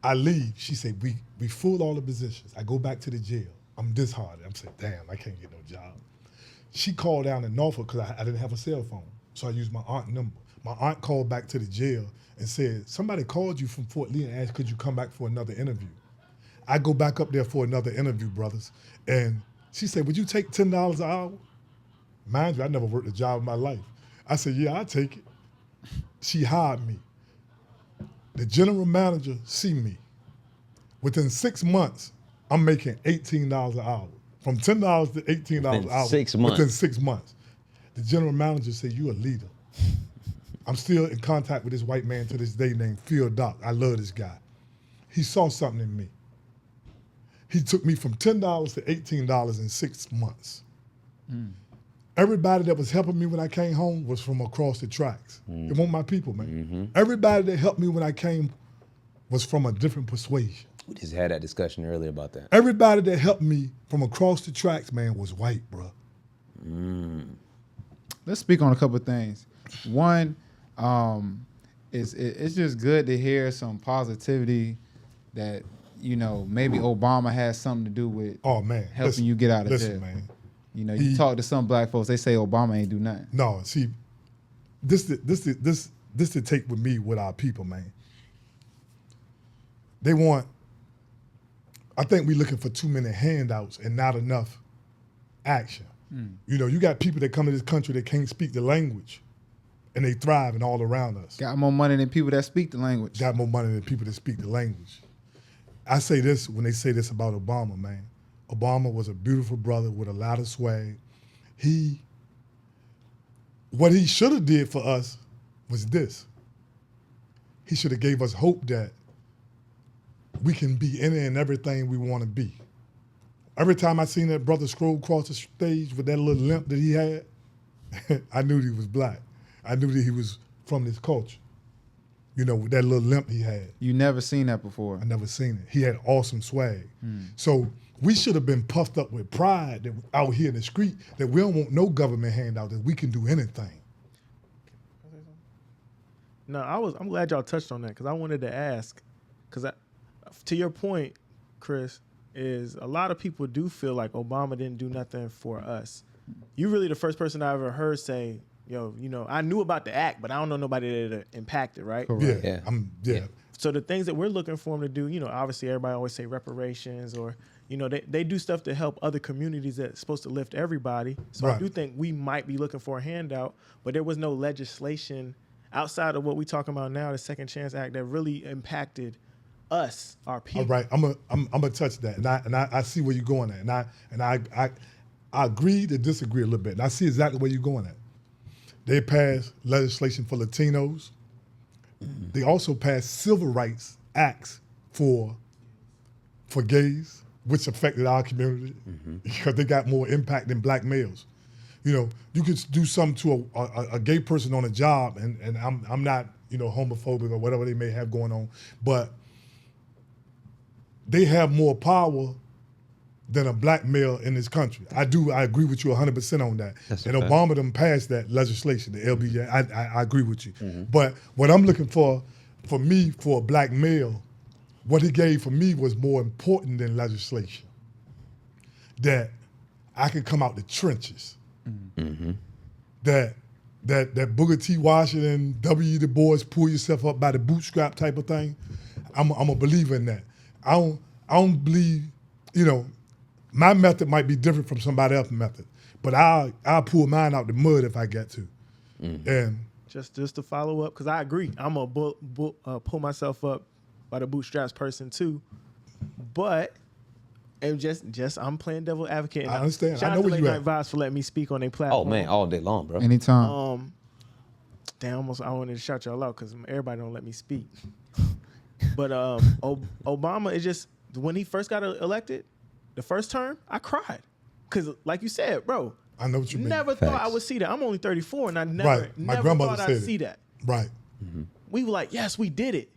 I leave. She said, we full all the positions. I go back to the jail. I'm disheartened. I'm saying, damn, I can't get no job. She called down in Norfolk because I didn't have a cell phone. So I used my aunt's number. My aunt called back to the jail and said, somebody called you from Fort Lee and asked, could you come back for another interview? I go back up there for another interview, brothers. And she said, would you take $10 an hour? Mind you, I never worked a job in my life. I said, yeah, I'll take it. She hired me. The general manager see me. Within 6 months, I'm making $18 an hour. From $10 to $18 an hour. 6 months. Within 6 months. The general manager said, you a leader. I'm still in contact with this white man to this day named Phil Doc. I love this guy. He saw something in me. He took me from $10 to $18 in 6 months. Everybody that was helping me when I came home was from across the tracks. It wasn't my people, man. Everybody that helped me when I came was from a different persuasion. We just had that discussion earlier about that. Everybody that helped me from across the tracks, man, was white, bro. Let's speak on a couple of things. One, it's just good to hear some positivity that, you know, maybe Obama has something to do with helping you get out of jail. Man. You know, you talk to some black folks, they say Obama ain't do nothing. No, see, this to take with me with our people, man. I think we're looking for too many handouts and not enough action. You know, you got people that come to this country that can't speak the language, and they thriving all around us. Got more money than people that speak the language. Got more money than people that speak the language. I say this when they say this about Obama, man. Obama was a beautiful brother with a lot of swag. What he should have did for us was this. He should have gave us hope that we can be any and everything we want to be. Every time I seen that brother scroll across the stage with that little limp that he had, I knew he was black. I knew that he was from this culture. You know, with that little limp he had. You never seen that before. I never seen it. He had awesome swag. So we should have been puffed up with pride that out here in the street that we don't want no government handout, that we can do anything. No, I'm glad y'all touched on that because I wanted to ask, because to your point, Chris, is a lot of people do feel like Obama didn't do nothing for us. You really the first person I ever heard say, yo, you know, I knew about the act, but I don't know nobody that impacted, right? Correct. Yeah. So the things that we're looking for him to do, you know, obviously everybody always say reparations or, you know, they do stuff to help other communities that's supposed to lift everybody. So I do think we might be looking for a handout, but there was no legislation outside of what we're talking about now, the Second Chance Act, that really impacted us, our people. All right, I'm gonna touch that, and I see where you're going at, and I agree to disagree a little bit, and I see exactly where you're going at. They passed legislation for Latinos. They also passed civil rights acts for gays, which affected our community because they got more impact than black males. You know, you could do something to a gay person on a job, and I'm not, you know, homophobic or whatever they may have going on, but they have more power than a black male in this country. I agree with you 100% on that. That's and a fact. Obama done passed that legislation, the LBJ. I agree with you. But what I'm looking for me, for a black male, what he gave for me was more important than legislation. That I could come out the trenches. That Booker T. Washington, W. Du Bois, pull yourself up by the bootstrap type of thing. I'm a believer in that. I don't believe, you know, my method might be different from somebody else's method, but I'll pull mine out the mud if I get to. And Just to follow up, because I agree. I'm a pull myself up by the bootstraps person too. But and just I'm playing devil advocate. And I understand. Shout I know out to where Late you Night at. Vibes for letting me speak on their platform. Oh man, all day long, bro. Anytime. Damn, I wanted to shout y'all out because everybody don't let me speak. But Obama is just, when he first got elected, the first term, I cried. Because like you said, bro, I know what you mean. never thought I Facts. would see that. I'm only 34 and I Right. My never grandmother thought said I'd it. see that. Right. We were like, yes, we did it.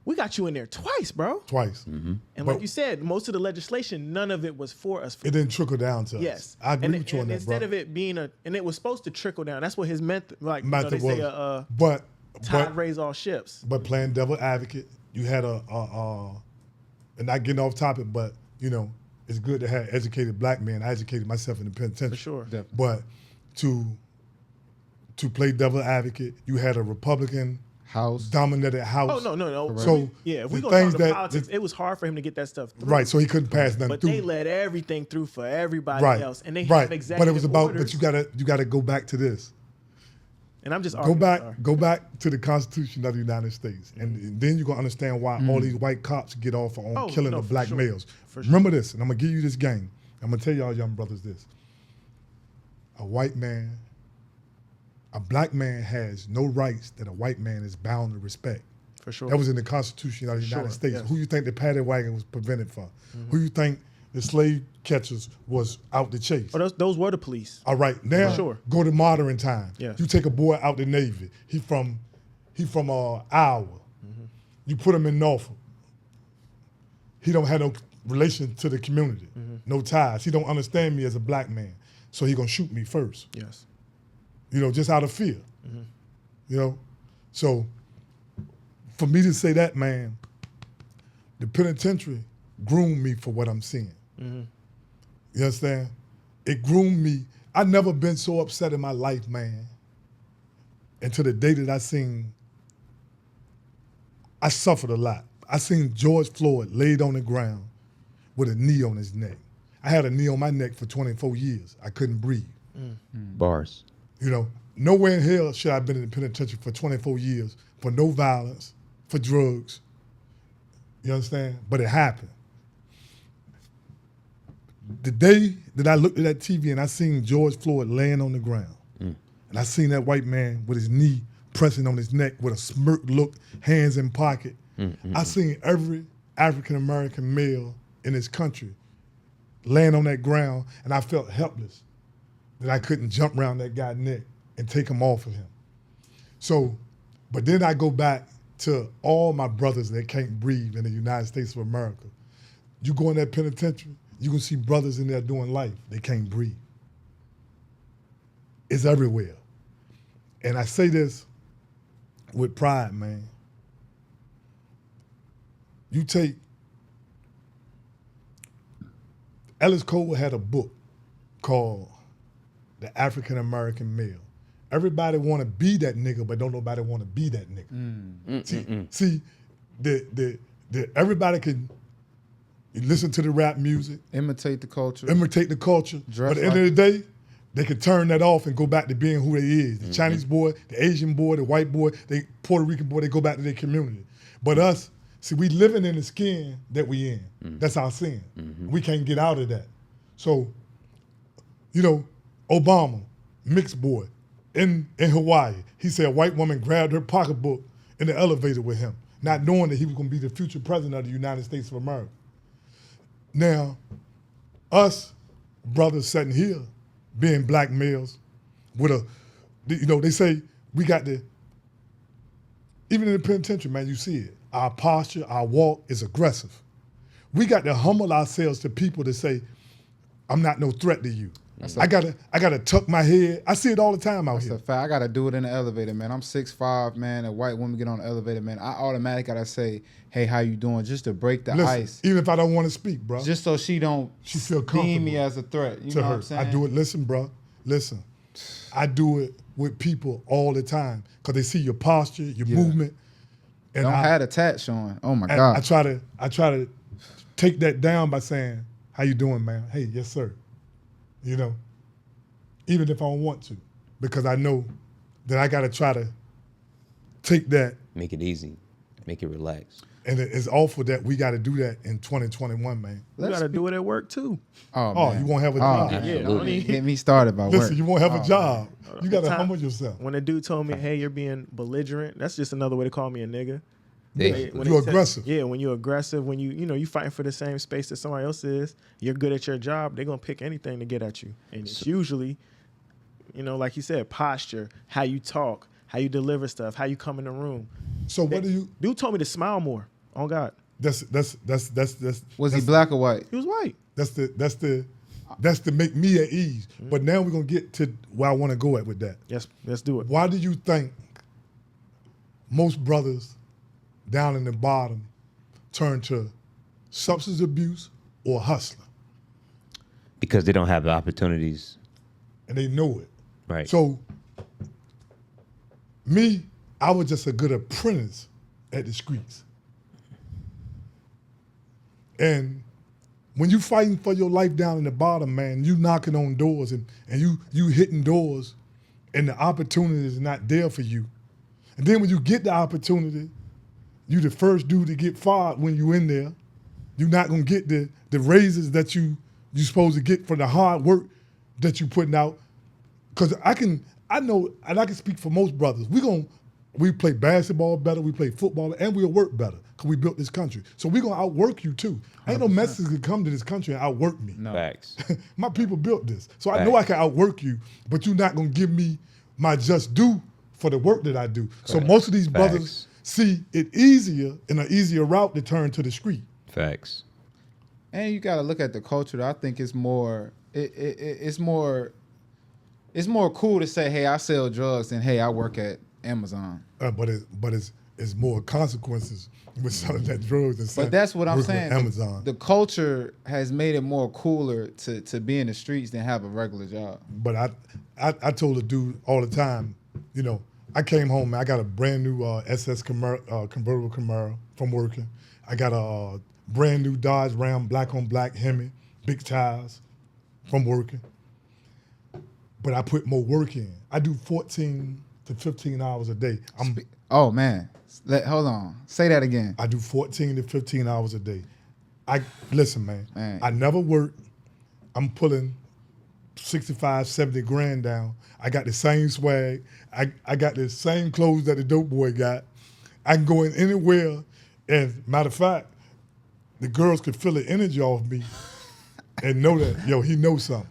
We got you in there twice, bro. Twice. And But like you said, most of the legislation, none of it was for us. it didn't trickle down to us. Yes, I agree and, with you on and that, instead bro. of it being and it was supposed to trickle down. That's what his meant. Like you know, Matter they say, was. But tide raise all ships. But playing devil advocate, you had and not getting off topic, but you know, it's good to have educated black men. I educated myself in the penitentiary. For sure. Definitely. But to play devil advocate, you had a Republican House. dominated house. Oh no. So Yeah, if we the gonna things talk to that politics, it was hard for him to get that stuff through. right, so he couldn't pass nothing But through. they let everything through for everybody right, else, and they right. have executive But it was about. orders. But you gotta go back to this. And I'm just Go arguing, back, sorry. go back to the Constitution of the United States, and then you're gonna understand why all these white cops get off on Oh, killing no, the for black sure. males. For sure. Remember this, and I'm gonna give you this game. I'm gonna tell y'all young brothers this. A black man has no rights that a white man is bound to respect. For sure. That was in the Constitution of the United Sure, States. yes. Who you think the paddy wagon was prevented for? Who you think the slave catchers was out to chase? Oh, those were the police. All right, now Sure. go to modern time. Yes. You take a boy out the Navy. He from Iowa. You put him in Norfolk. He don't have no relation to the community, no ties. He don't understand me as a black man, so he gonna shoot me first. Yes. You know, just out of fear. You know, so for me to say that, man, the penitentiary groomed me for what I'm seeing. You understand? It groomed me. I never been so upset in my life, man, until the day that I suffered a lot. I seen George Floyd laid on the ground with a knee on his neck. I had a knee on my neck for 24 years. I couldn't breathe. Bars. You know, nowhere in hell should I have been in the penitentiary for 24 years for no violence, for drugs. You understand? But it happened. The day that I looked at that TV and I seen George Floyd laying on the ground, and I seen that white man with his knee pressing on his neck with a smirk look, hands in pocket, I seen every African-American male in this country laying on that ground, and I felt helpless that I couldn't jump around that guy's neck and take him off of him. So, but then I go back to all my brothers that can't breathe in the United States of America. You go in that penitentiary, you can see brothers in there doing life. They can't breathe. It's everywhere. And I say this with pride, man. You take, Ellis Cole had a book called The African American Male. Everybody want to be that nigga, but don't nobody want to be that nigga. See, everybody can listen to the rap music, Imitate the culture. imitate the culture, Dress but at the end of the day, they can turn that off and go back to being who they is. The Chinese boy, the Asian boy, the white boy, the Puerto Rican boy, they go back to their community. But us, see, we living in the skin that we in. That's our sin. We can't get out of that. So, you know, Obama, mixed boy, in Hawaii, he said a white woman grabbed her pocketbook in the elevator with him, not knowing that he was going to be the future president of the United States of America. Now, us brothers sitting here being black males with a, they say we got the, even in the penitentiary, man, you see it. Our posture, our walk is aggressive. We got to humble ourselves to people to say, I'm not no threat to you. I gotta tuck my head. I see it all the time out here. That's a fact. I gotta do it in the elevator, man. I'm 6'5", man. A white woman get on the elevator, man. I automatically gotta say, "Hey, how you doing?" Just to break the ice. Even if I don't want to speak, bro. Just so she don't feel deem me as a threat. You know what I'm saying? I do it. Listen, bro. Listen. I do it with people all the time because they see your posture, your movement. And don't have a tat showing. Oh my God. I try to take that down by saying, "How you doing, man?" "Hey, yes, sir." Even if I don't want to, because I know that I got to try to take that. Make it easy. Make it relax. And it's awful that we got to do that in 2021, man. We got to do it at work too. Oh, man. You won't have a job. Absolutely. Get me started by Listen, work. you won't have a job. You got to humble yourself. When a dude told me, "Hey, you're being belligerent," that's just another way to call me a nigga. You're aggressive. When you're aggressive, when you fighting for the same space that somebody else is, you're good at your job, they're going to pick anything to get at you. And it's usually, like you said, posture, how you talk, how you deliver stuff, how you come in the room. So what do you... Dude told me to smile more. Oh, God. Was he black or white? He was white. That's to make me at ease. Mm-hmm. But now we're going to get to where I want to go at with that. Yes, let's do it. Why do you think most brothers down in the bottom turn to substance abuse or hustler? Because they don't have the opportunities. And they know it. Right. So, I was just a good apprentice at the streets. And when you fighting for your life down in the bottom, man, you knocking on doors and you hitting doors and the opportunity is not there for you. And then when you get the opportunity, you the first dude to get fired when you in there. You're not gonna get the raises that you supposed to get for the hard work that you putting out. Cause I know, and I can speak for most brothers. We play basketball better, we play football, and we'll work better because we built this country. So we're gonna outwork you too. 100%. Ain't no Mexicans can come to this country and outwork me. No. Facts. My people built this. So I know I can outwork you, but you're not gonna give me my just due for the work that I do. Correct. So most of these brothers see it easier and an easier route to turn to the street. Facts. And you got to look at the culture. I think it's more cool to say, "Hey, I sell drugs," than, "Hey, I work at Amazon." But it's more consequences with selling that drugs. But that's what I'm saying. Amazon. The culture has made it more cooler to be in the streets than have a regular job. But I told a dude all the time, I came home, man, I got a brand new SS convertible Camaro from working. I got a brand new Dodge Ram black on black Hemi, big tires from working. But I put more work in. I do 14 to 15 hours a day. Oh, man. Hold on. Say that again. I do 14 to 15 hours a day. Listen, man. I never work. I'm pulling 65, 70 grand down. I got the same swag. I got the same clothes that the dope boy got. I can go in anywhere. And matter of fact, the girls could feel the energy off me and know that, he knows something,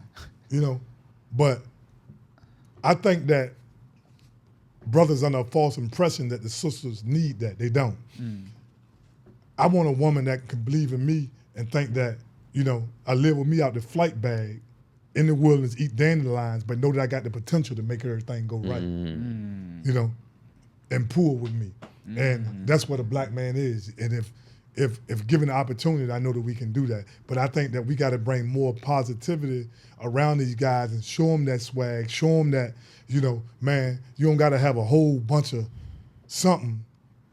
But I think that brothers under a false impression that the sisters need that. They don't. I want a woman that can believe in me and think that, I live with me out the flight bag in the wilderness, eat dandelions, but know that I got the potential to make everything go right, and pull with me. And that's what a black man is. And if given the opportunity, I know that we can do that. But I think that we got to bring more positivity around these guys and show them that swag, show them that, man, you don't got to have a whole bunch of something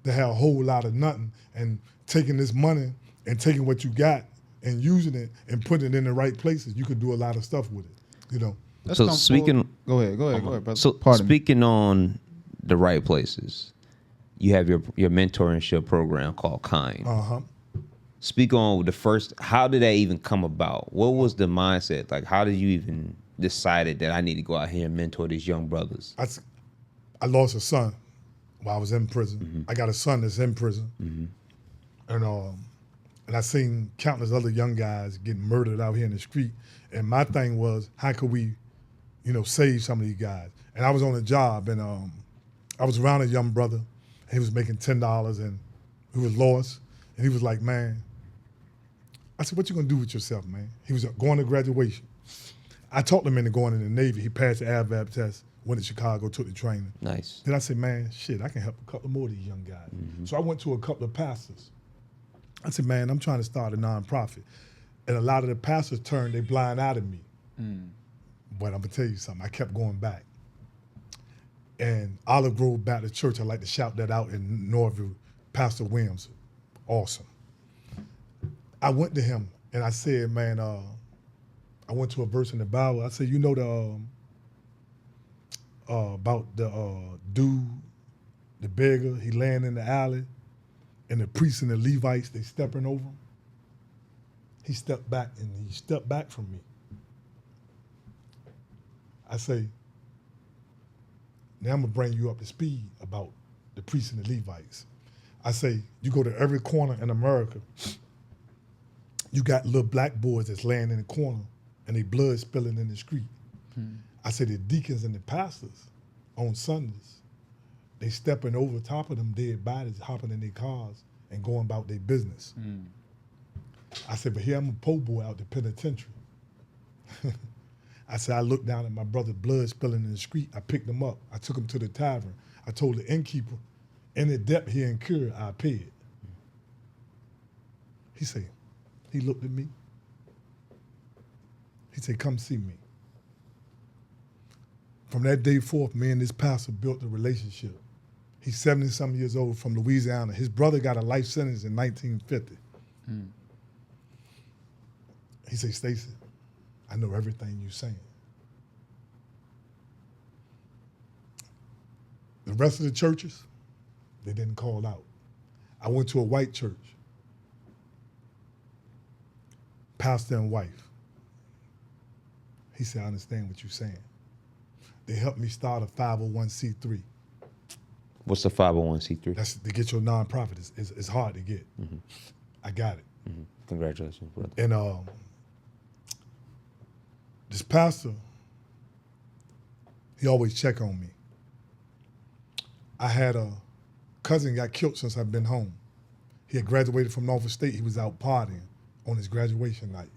to have a whole lot of nothing. And taking this money and taking what you got and using it and putting it in the right places, you could do a lot of stuff with it, So speaking... Go ahead, brother. So speaking on the right places, you have your mentorship program called Kind. Uh-huh. Speak on how did that even come about? What was the mindset? Like, how did you even decided that I need to go out here and mentor these young brothers? I lost a son while I was in prison. I got a son that's in prison. And And I seen countless other young guys getting murdered out here in the street. And my thing was, how could we, save some of these guys? And I was on a job, and I was around a young brother. He was making $10, and he was lost. And he was like, man, I said, what you gonna do with yourself, man? He was going to graduation. I talked him into going in the Navy. He passed the AVAB test, went to Chicago, took the training. Nice. Then I said, man, shit, I can help a couple more of these young guys. Mm-hmm. So I went to a couple of pastors. I said, man, I'm trying to start a nonprofit. And a lot of the pastors turned their blind eye to me. But I'm gonna tell you something, I kept going back. And Olive Grove Baptist Church, I like to shout that out in Norville, Pastor Williams, awesome. I went to him and I said, man, I went to a verse in the Bible. I said, about the dude, the beggar, he laying in the alley, and the priests and the Levites, they stepping over him. He stepped back from me. I say, now I'm gonna bring you up to speed about the priests and the Levites. I say, you go to every corner in America, you got little black boys that's laying in the corner and they blood spilling in the street. I say, the deacons and the pastors on Sundays, they stepping over top of them dead bodies, hopping in their cars and going about their business. I said, but here I'm a po' boy out the penitentiary. I said, I looked down at my brother's blood spilling in the street. I picked him up. I took him to the tavern. I told the innkeeper, any debt he incurred, I pay it. He looked at me. He said, come see me. From that day forth, me and this pastor built a relationship. He's 70-something years old from Louisiana. His brother got a life sentence in 1950. He said, Stacy, I know everything you're saying. The rest of the churches, they didn't call out. I went to a white church, pastor and wife. He said, I understand what you're saying. They helped me start a 501c3. What's the 501c3? That's to get your nonprofit. It's hard to get. I got it. Congratulations, brother. And this pastor, he always check on me. I had a cousin got killed since I've been home. He had graduated from Norfolk State. He was out partying on his graduation night.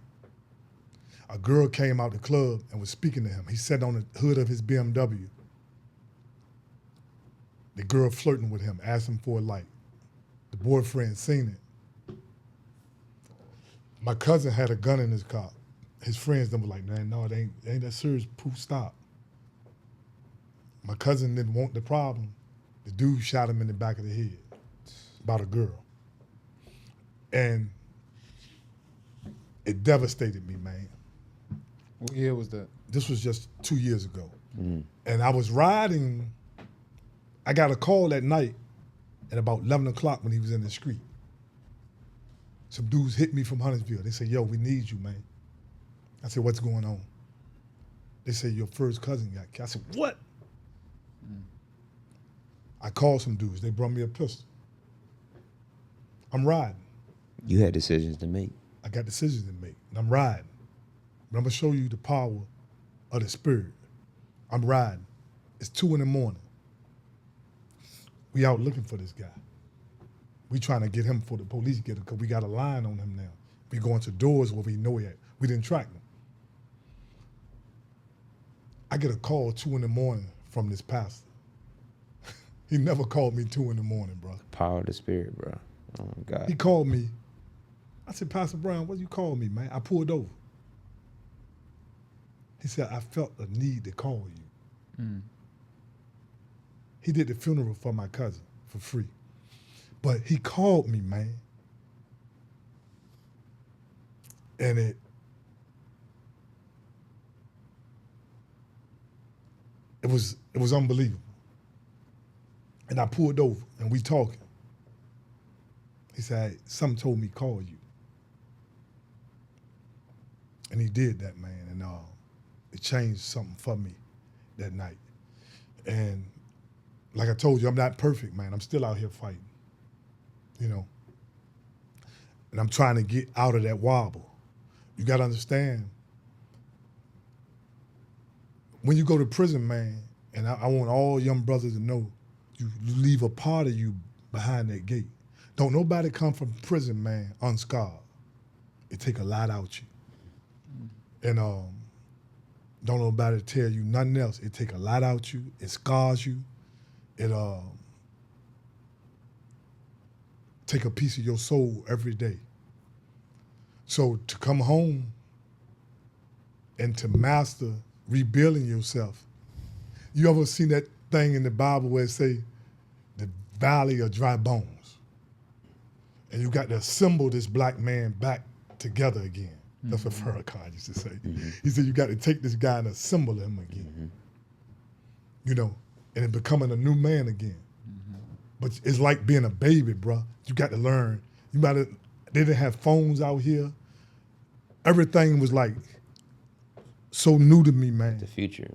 A girl came out the club and was speaking to him. He sat on the hood of his BMW. The girl flirting with him, asked him for a light. The boyfriend seen it. My cousin had a gun in his car. His friends them were like, man, no, it ain't that serious, proof, stop. My cousin didn't want the problem. The dude shot him in the back of the head about a girl. And it devastated me, man. What year was that? This was just 2 years ago. And I was riding, I got a call that night at about 11 o'clock when he was in the street. Some dudes hit me from Huntersville. They said, yo, we need you, man. I said, what's going on? They said, your first cousin got killed. I said, what? I called some dudes. They brought me a pistol. I'm riding. You had decisions to make. I got decisions to make, and I'm riding. But I'm gonna show you the power of the spirit. I'm riding. It's 2 a.m. We out looking for this guy. We trying to get him before the police get him because we got a line on him now. We going to doors where we know he at. We didn't track him. I get a call 2 a.m. from this pastor. He never called me 2 a.m, bro. Power of the spirit, bro. Oh my God. He called me. I said, Pastor Brown, what you call me, man? I pulled over. He said, I felt a need to call you. He did the funeral for my cousin for free. But he called me, man. And it was unbelievable. And I pulled over and we talking. He said, something told me call you. And he did that, man. And it changed something for me that night. And like I told you, I'm not perfect, man. I'm still out here fighting, you know. and I'm trying to get out of that wobble. You got to understand, when you go to prison, man, and I want all young brothers to know, you leave a part of you behind that gate. Don't nobody come from prison, man, unscarred. It take a lot out you. And don't nobody tell you nothing else. It take a lot out you. It scars you. It take a piece of your soul every day. So to come home and to master rebuilding yourself, you ever seen that thing in the Bible where it say the valley of dry bones? And you got to assemble this black man back together again. That's what Farrakhan used to say. He said you got to take this guy and assemble him again. You know, and it becoming a new man again. But it's like being a baby, bro. You got to learn. They didn't have phones out here. Everything was like so new to me, man. The future,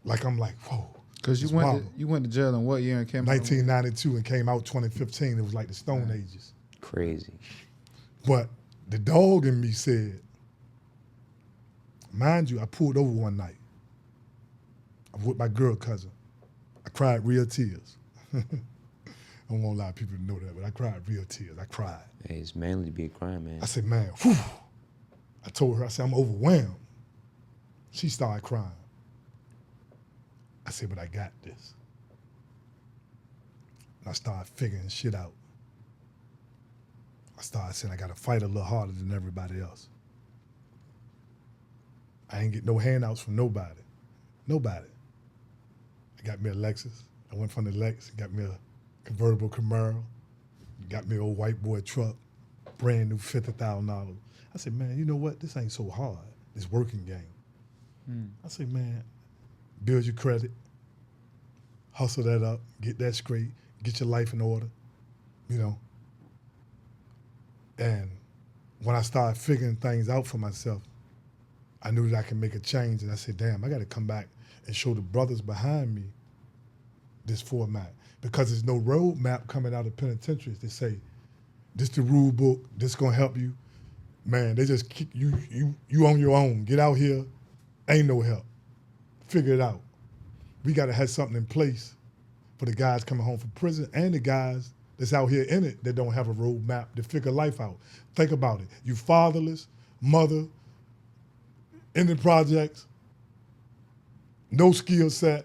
like I'm like, whoa. Because you went to jail in what year and came out? 1992 and came out 2015. It was like the Stone Ages. crazy. But the dog in me said, mind you, I pulled over one night. I was with my girl cousin. I cried real tears. I don't want a lot of people to know that, but I cried real tears. I cried. Hey, it's manly to be a crime, man. I said, man, whew. I told her, I said, I'm overwhelmed. She started crying. I said, but I got this. And I started figuring shit out. I started saying I got to fight a little harder than everybody else. I ain't get no handouts from nobody. Nobody. I got me a Lexus. I went from the Lex, got me a convertible Camaro, got me an old white boy truck, brand new $50,000. I said, man, you know what? This ain't so hard, this working game. I said, man, build your credit, hustle that up, get that straight, get your life in order, you know. And when I started figuring things out for myself, I knew that I could make a change. And I said, damn, I got to come back and show the brothers behind me this format. Because there's no roadmap coming out of penitentiaries to say, this the rule book, this going to help you. Man, they just kick you on your own. Get out here, ain't no help. Figure it out. We got to have something in place for the guys coming home from prison and the guys that's out here in it that don't have a roadmap to figure life out. Think about it. You fatherless, mother, in the projects, no skill set,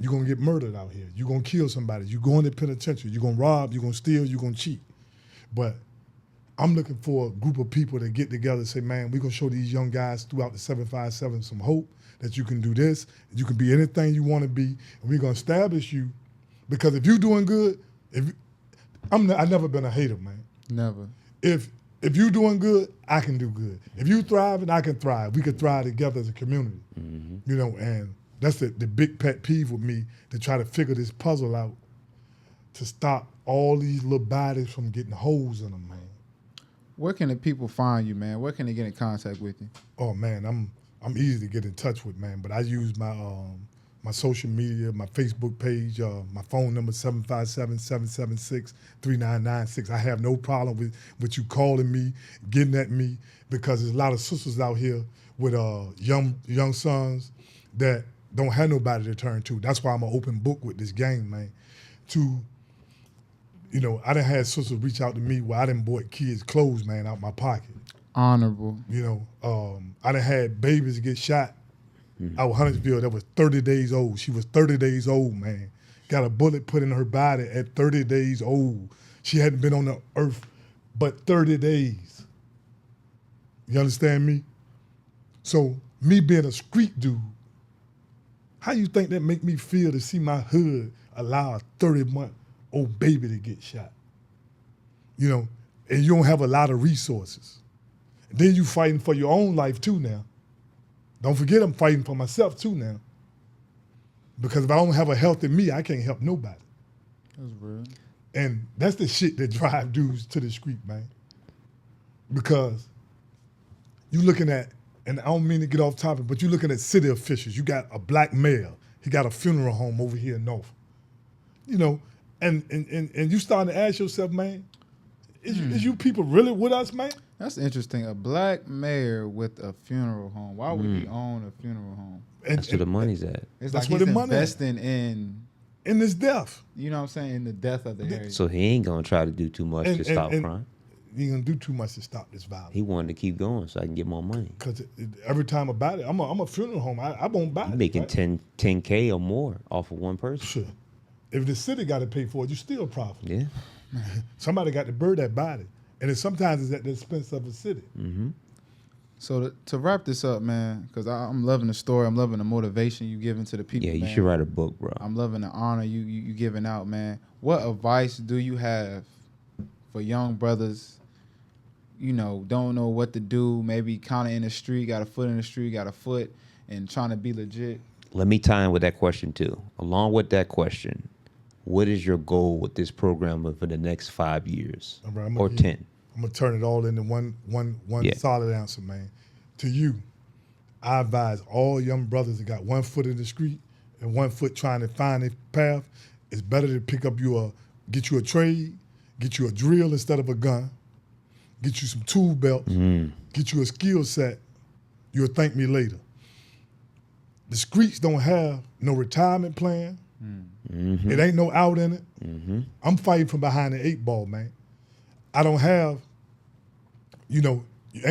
you're going to get murdered out here. You're going to kill somebody. You're going to penitentiary. You're going to rob, you're going to steal, you're going to cheat. But I'm looking for a group of people that get together and say, man, we're going to show these young guys throughout the 757 some hope that you can do this, you can be anything you want to be, and we're going to establish you. Because if you're doing good, I've never been a hater, man. Never. If you're doing good, I can do good. If you thriving, I can thrive. We can thrive together as a community. You know, and that's the big pet peeve with me, to try to figure this puzzle out to stop all these little bodies from getting holes in them, man. Where can the people find you, man? Where can they get in contact with you? Oh man, I'm easy to get in touch with, man. But I use my my social media, my Facebook page, my phone number 757-776-3996. I have no problem with you calling me, getting at me, because there's a lot of sisters out here with young sons that don't have nobody to turn to. That's why I'm an open book with this game, man. You know, I done had sisters reach out to me where I done bought kids' clothes, man, out my pocket. Honorable. You know, I done had babies get shot out of Huntersville that was 30 days old. She was 30 days old, man. Got a bullet put in her body at 30 days old. She hadn't been on the earth but 30 days. You understand me? So me being a street dude, how you think that make me feel to see my hood allow a 30-month-old baby to get shot? You know, and you don't have a lot of resources. And then you fighting for your own life too now. Don't forget I'm fighting for myself too now. Because if I don't have a health in me, I can't help nobody. That's real. And that's the shit that drive dudes to the street, man. Because you looking at, and I don't mean to get off topic, but you looking at city officials. You got a black mayor. He got a funeral home over here in Norfolk. You know, and you starting to ask yourself, man, Is you people really with us, man? That's interesting. A black mayor with a funeral home. Why would he own a funeral home? That's where the money's at. It's That's like where he's the money investing in, in this death. you know what I'm saying, in the death of the area. So he ain't gonna try to do too much to stop crime. You gonna do too much to stop this violence. He wanted to keep going so I can get more money. Because every time about it, I'm a funeral home. I won't buy You it. making right? 10K or more off of one person. Sure. If the city got to pay for it, you still profit. Yeah. Somebody got to bury that body, and sometimes it's at the expense of the city. So to wrap this up, man, because I'm loving the story. I'm loving the motivation you giving to the people, Yeah, you man. should write a book, bro. I'm loving the honor you giving out, man. What advice do you have for young brothers, you know, don't know what to do, maybe kind of in the street, got a foot in the street, got a foot, and trying to be legit? Let me tie in with that question too. Along with that question, what is your goal with this program for the next 5 years All right, or 10? I'm gonna turn it all into one Yeah. solid answer, man. To you, I advise all young brothers that got 1 foot in the street and 1 foot trying to find a path. It's better to pick up get you a trade, get you a drill instead of a gun, get you some tool belts, get you a skill set. You'll thank me later. The streets don't have no retirement plan. It ain't no out in it. I'm fighting from behind the 8 ball, man. I don't have, ain't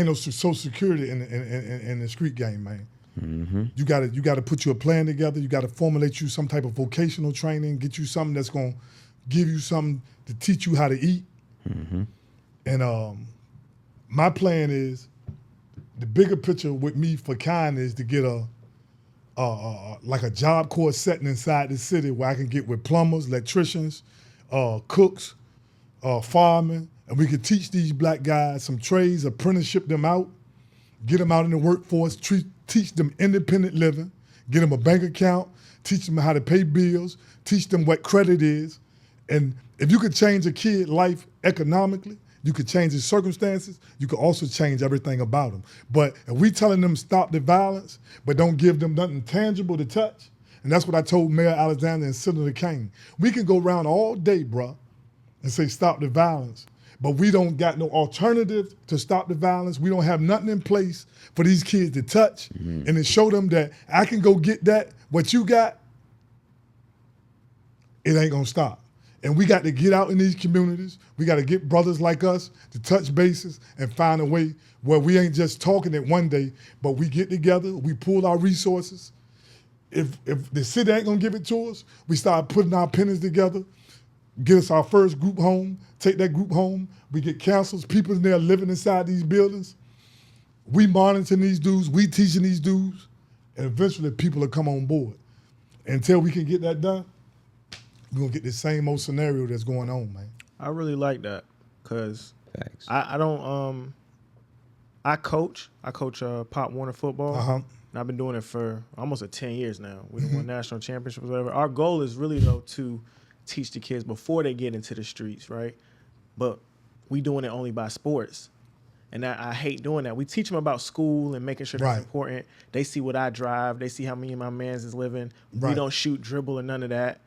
no social security in the street game, man. You gotta put you a plan together. You gotta formulate you some type of vocational training, get you something that's gonna give you something to teach you how to eat. And my plan is, the bigger picture with me for kind is to get like a job corps setting inside the city where I can get with plumbers, electricians, cooks, firemen, and we can teach these black guys some trades, apprenticeship them out, get them out in the workforce, teach them independent living, get them a bank account, teach them how to pay bills, teach them what credit is. And if you could change a kid's life economically, you could change his circumstances, you could also change everything about him. But if we telling them stop the violence, but don't give them nothing tangible to touch, and that's what I told Mayor Alexander and Senator King. We can go around all day, bruh, and say stop the violence, but we don't got no alternative to stop the violence. We don't have nothing in place for these kids to touch and to show them that I can go get that, what you got, it ain't gonna stop. And we got to get out in these communities. We got to get brothers like us to touch bases and find a way where we ain't just talking it one day, but we get together, we pool our resources. If the city ain't gonna give it to us, we start putting our pennies together, get us our first group home, take that group home, we get councils, people in there living inside these buildings. We monitoring these dudes, we teaching these dudes, and eventually people will come on board. Until we can get that done, we're gonna get the same old scenario that's going on, man. I really like that because Facts. I don't I coach Pop Warner football. And I've been doing it for almost 10 years now. We won national championships, whatever. Our goal is really though to teach the kids before they get into the streets, right? But we doing it only by sports. And I hate doing that. We teach them about school and making sure that's important. They see what I drive. They see how me and my mans is living. We don't shoot, dribble, or none of that.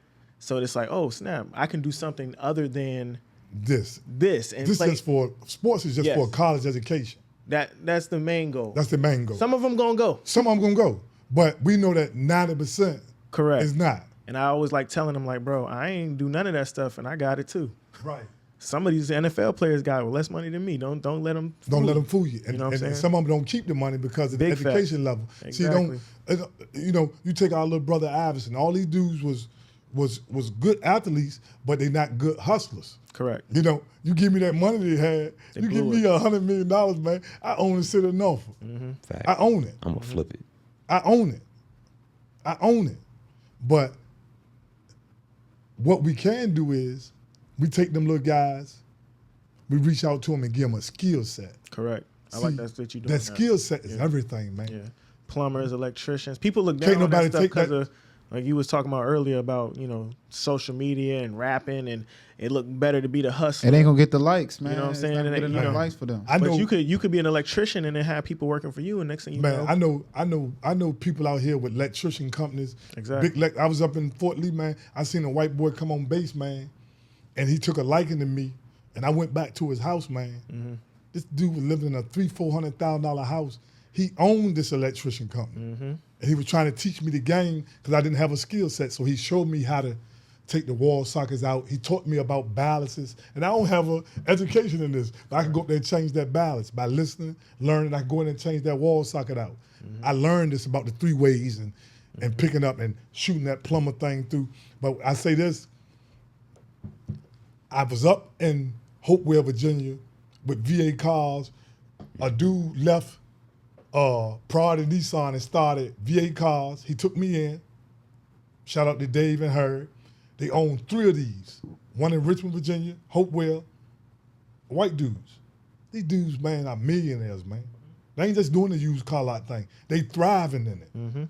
So it's like, oh snap! I can do something other than this. And this is for sports. Is just for college education. That's the main goal. That's the main goal. Some of them gonna go. Some of them gonna go, but we know that 90% correct is not. And I always like telling them, like, bro, I ain't do none of that stuff, and I got it too. Right. Some of these NFL players got less money than me. Don't let them. Don't let them fool you. And, you know what I'm saying? And some of them don't keep the money because of the education level. Exactly. See, you take our little brother Iverson. All these dudes was good athletes, but they not good hustlers. Correct. You give me that money they had. You give me $100 million, man. I own the city of Norfolk. Fact. I own it. I'm gonna flip it. I own it. But what we can do is we take them little guys, we reach out to them and give them a skill set. Correct. I like that you doing that skill set is everything, man. Yeah. Plumbers, electricians. People look down on that stuff because of, like you was talking about earlier about, social media and rapping, and it looked better to be the hustler. It ain't gonna get the likes, man. You know what I'm saying? It ain't enough likes for them. But you could be an electrician and then have people working for you, and next thing you know. I know people out here with electrician companies. Exactly. I was up in Fort Lee, man. I seen a white boy come on base, man, and he took a liking to me And I went back to his house, man. This dude was living in a $300,000-$400,000 house. He owned this electrician company. And he was trying to teach me the game because I didn't have a skill set. So he showed me how to take the wall sockets out. He taught me about balances. And I don't have an education in this, but I can go up there and change that balance. By listening, learning, I can go in and change that wall socket out. I learned this about the 3 ways and picking up and shooting that plumber thing through. But I say this, I was up in Hopewell, Virginia with VA cars. A dude left Prada Nissan and started VA cars. He took me in. Shout out to Dave and Herb. They own 3 of these. One in Richmond, Virginia, Hopewell. White dudes. These dudes, man, are millionaires, man. They ain't just doing the used car lot thing. They thriving in it,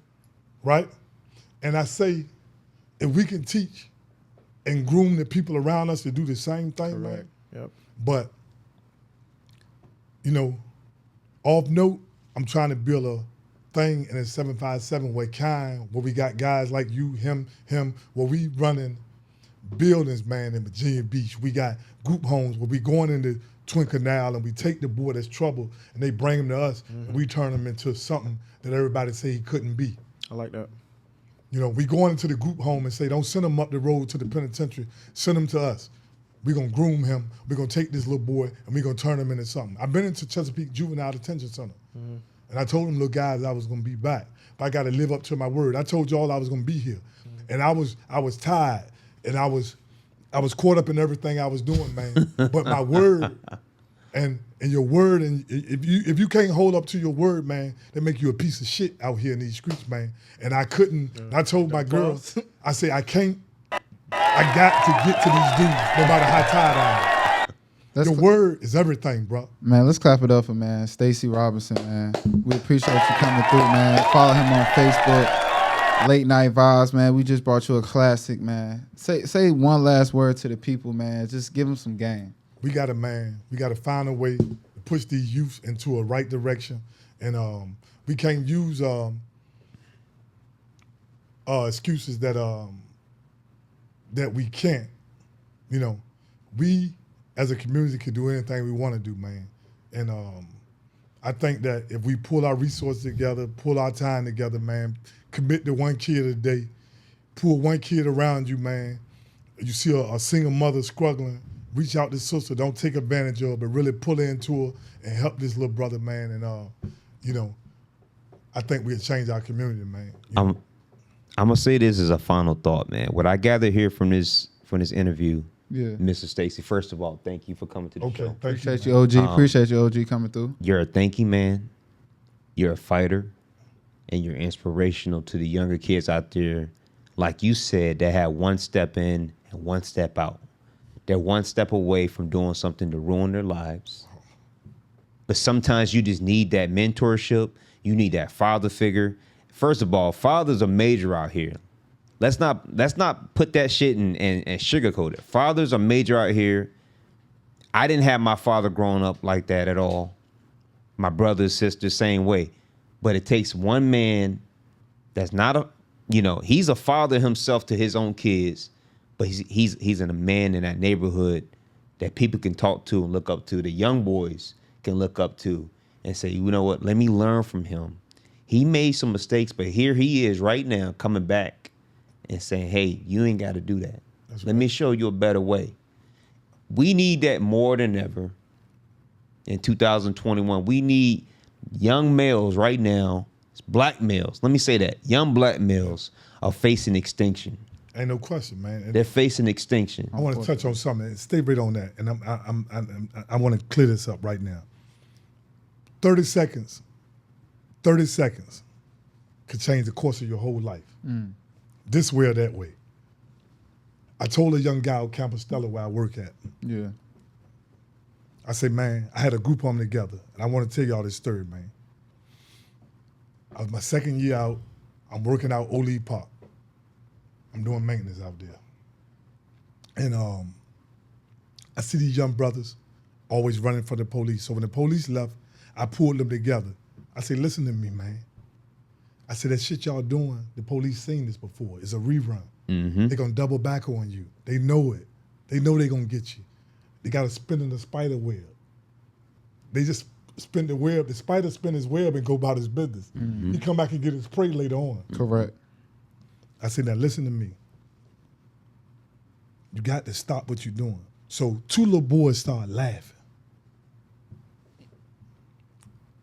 right? And I say, if we can teach and groom the people around us to do the same thing, man. Yep. But, you know, off note, I'm trying to build a thing in a 757 where we got guys like you, him, where we running buildings, man, in Virginia Beach. We got group homes where we going into Twin Canal and we take the boy that's troubled and they bring him to us and we turn him into something that everybody say he couldn't be. I like that. You know, we going into the group home and say, don't send him up the road to the penitentiary, send him to us. We're going to groom him. We're going to take this little boy and we're going to turn him into something. I've been into Chesapeake Juvenile Detention Center. And I told them little guys I was going to be back. But I got to live up to my word. I told y'all I was going to be here. And I was tired. And I was caught up in everything I was doing, man. But my word and your word, and if you can't hold up to your word, man, they make you a piece of shit out here in these streets, man. And I couldn't. I told my girls, I say, I can't. I got to get to these dudes, no matter how tired I am. Your word is everything, bro. Man, let's clap it up for, man, Stacey Robinson, man. We appreciate you coming through, man. Follow him on Facebook, Late Night Vibes, man. We just brought you a classic, man. Say one last word to the people, man. Just give them some game. We got to find a way to push these youth into a right direction. And we can't use excuses that we can't. You know, we as a community can do anything we want to do, man. And I think that if we pull our resources together, pull our time together, man, commit to one kid a day, pull one kid around you, man. You see a single mother struggling, reach out to sister, don't take advantage of her, but really pull her into her and help this little brother, man. And, you know, I think we'll change our community, man. I'm going to say this as a final thought, man. What I gather here from this interview, Mr. Stacy, first of all, thank you for coming to the show. Appreciate you, OG. Appreciate you, OG, coming through. You're a thinking man. You're a fighter. And you're inspirational to the younger kids out there, like you said, that have one step in and one step out. They're one step away from doing something to ruin their lives. But sometimes you just need that mentorship. You need that father figure. First of all, fathers are major out here. Let's not put that shit and sugarcoat it. Fathers are major out here. I didn't have my father growing up like that at all. My brothers, sisters, same way. But it takes one man that's not he's a father himself to his own kids, but he's a man in that neighborhood that people can talk to and look up to. The young boys can look up to and say, you know what, let me learn from him. He made some mistakes, but here he is right now coming back and saying, hey, you ain't got to do that. Let me show you a better way. We need that more than ever in 2021. We need young males right now, black males. Let me say that. Young black males are facing extinction. Ain't no question, man. And they're facing extinction. I want to touch on something. Stay right on that. And I want to clear this up right now. 30 seconds could change the course of your whole life. This way or that way. I told a young guy on Campus Stella where I work at. Yeah. I said, man, I had a group home together, and I want to tell y'all this story, man. I was my second year out. I'm working out Ole Park. I'm doing maintenance out there. And I see these young brothers always running for the police. So when the police left, I pulled them together. I said, listen to me, man. I said, that shit y'all doing, the police seen this before. It's a rerun. They're going to double back on you. They know it. They know they're going to get you. They got to spin in the spider web. They just spin the web. The spider spin his web and go about his business. He come back and get his prey later on. Correct. I said, now listen to me. You got to stop what you're doing. So 2 little boys started laughing.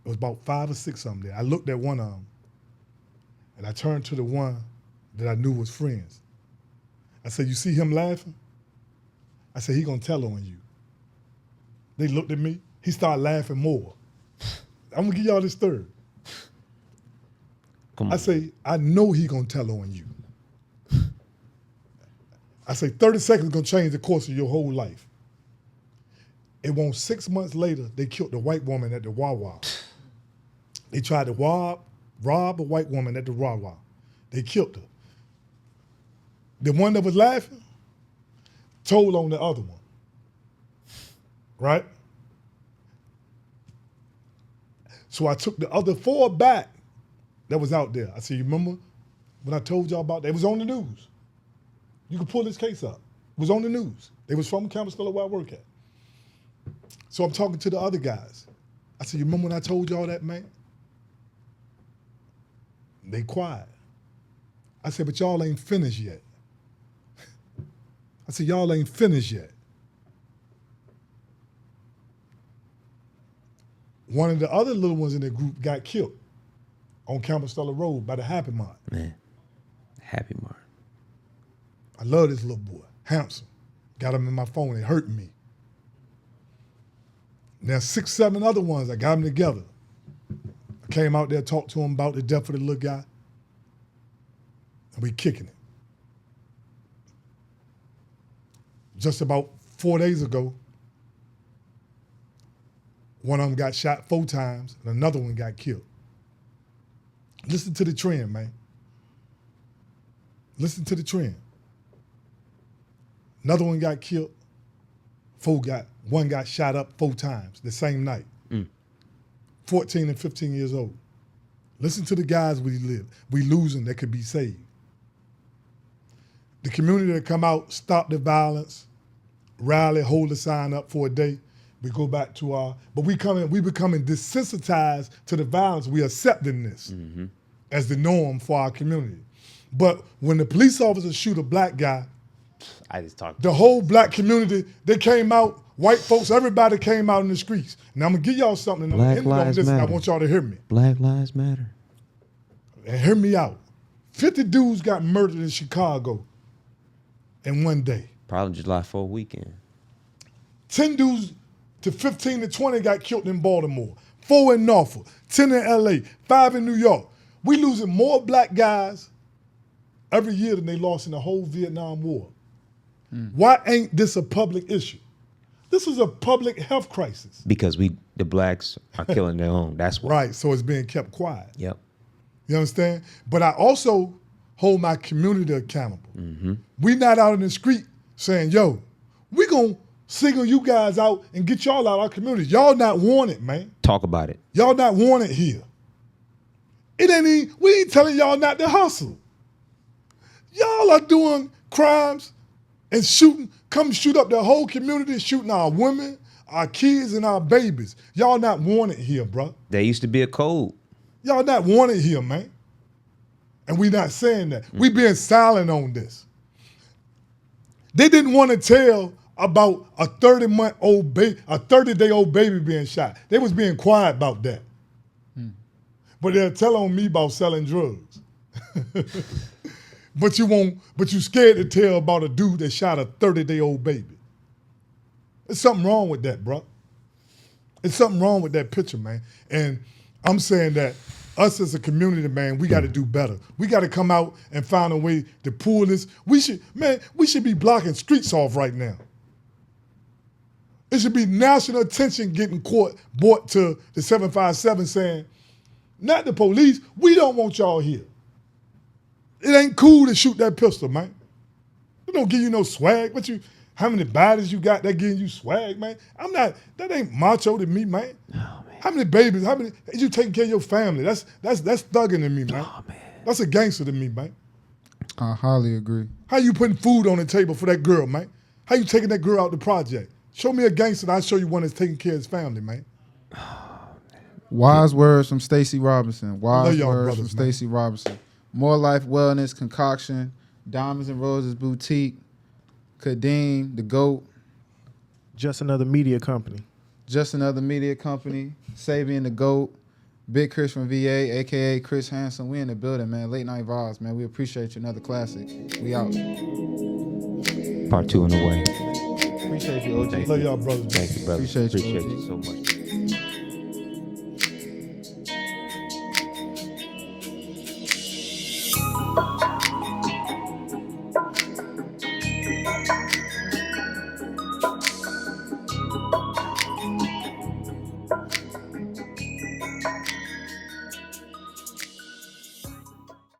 It was about 5 or 6 of them there. I looked at one of them, and I turned to the one that I knew was friends. I said, you see him laughing? I said, he gonna tell on you. They looked at me. He started laughing more. I'm gonna give y'all this third. Come on. I say, I know he gonna tell on you. I say 30 seconds gonna change the course of your whole life. It won't 6 months later, they killed the white woman at the Wawa. They tried to rob a white woman at the Wawa. They killed her. The one that was laughing told on the other one, right? So I took the other 4 back that was out there. I said, you remember when I told y'all about that? It was on the news. You can pull this case up. It was on the news. They was from Campbellsville where I work at. So I'm talking to the other guys. I said, you remember when I told y'all that, man? They quiet. I said, but y'all ain't finished yet. I said, y'all ain't finished yet. One of the other little ones in the group got killed on Campbellsville Road by the Happy Mart. Man, Happy Mart. I love this little boy, handsome. Got him in my phone, it hurt me. Now 6, 7 other ones, I got them together. I came out there, talked to him about the death of the little guy, and we kicking it. Just about 4 days ago, one of them got shot 4 times, and another one got killed. Listen to the trend, man. Listen to the trend. Another one got killed. One got shot up 4 times the same night. 14 and 15 years old. Listen to the guys we losing that could be saved. The community that come out, stop the violence, rally, hold the sign up for a day. We go back to but we becoming desensitized to the violence. We accepting this as the norm for our community. But when the police officers shoot a black guy, the whole black community, they came out, white folks, everybody came out in the streets. Now I'm gonna give y'all something, and I'm gonna end on this, and I want y'all to hear me. Black Lives Matter. And hear me out. 50 dudes got murdered in Chicago in one day. Probably July 4th weekend. 10 dudes to 15 to 20 got killed in Baltimore. 4 in Norfolk, 10 in LA, 5 in New York. We losing more black guys every year than they lost in the whole Vietnam War. Why ain't this a public issue? This is a public health crisis. Because the blacks are killing their own. That's why. Right, so it's being kept quiet. Yep. You understand? But I also hold my community accountable. We not out in the street saying, yo, we gonna single you guys out and get y'all out of our community. Y'all not wanted, man. Talk about it. Y'all not wanted here. We ain't telling y'all not to hustle. Y'all are doing crimes and come shoot up the whole community, shooting our women, our kids, and our babies. Y'all not wanted here, bro. There used to be a code. Y'all not wanted here, man. And we not saying that. We being silent on this. They didn't want to tell about a 30-day-old baby being shot. They was being quiet about that. But they'll tell on me about selling drugs. But you scared to tell about a dude that shot a 30-day-old baby. There's something wrong with that, bro. There's something wrong with that picture, man. And I'm saying that us as a community, man, we got to do better. We got to come out and find a way to pull this. We should be blocking streets off right now. It should be national attention getting brought to the 757 saying, not the police, we don't want y'all here. It ain't cool to shoot that pistol, man. It don't give you no swag. How many bodies you got that giving you swag, man? That ain't macho to me, man. Oh, man. How many babies, you taking care of your family? That's thugging to me, man. Oh, man. That's a gangster to me, man. I highly agree. How you putting food on the table for that girl, man? How you taking that girl out the project? Show me a gangster, and I'll show you one that's taking care of his family, man. Wise words from Stacey Robinson. Wise y'all words brothers, from man. Stacey Robinson. More Life Wellness Concoction, Diamonds and Roses Boutique, Kadeem, the GOAT, Just another media company. Just Another Media Company, Sabian the GOAT, Big Chris from VA, aka Chris Hanson. We in the building, man. Late Night Vibes, man. We appreciate you. Another classic. We out. Part 2 in the way. Appreciate you, OG. Love y'all brothers, man. Thank you, brother. Appreciate you, Appreciate OG. you so much.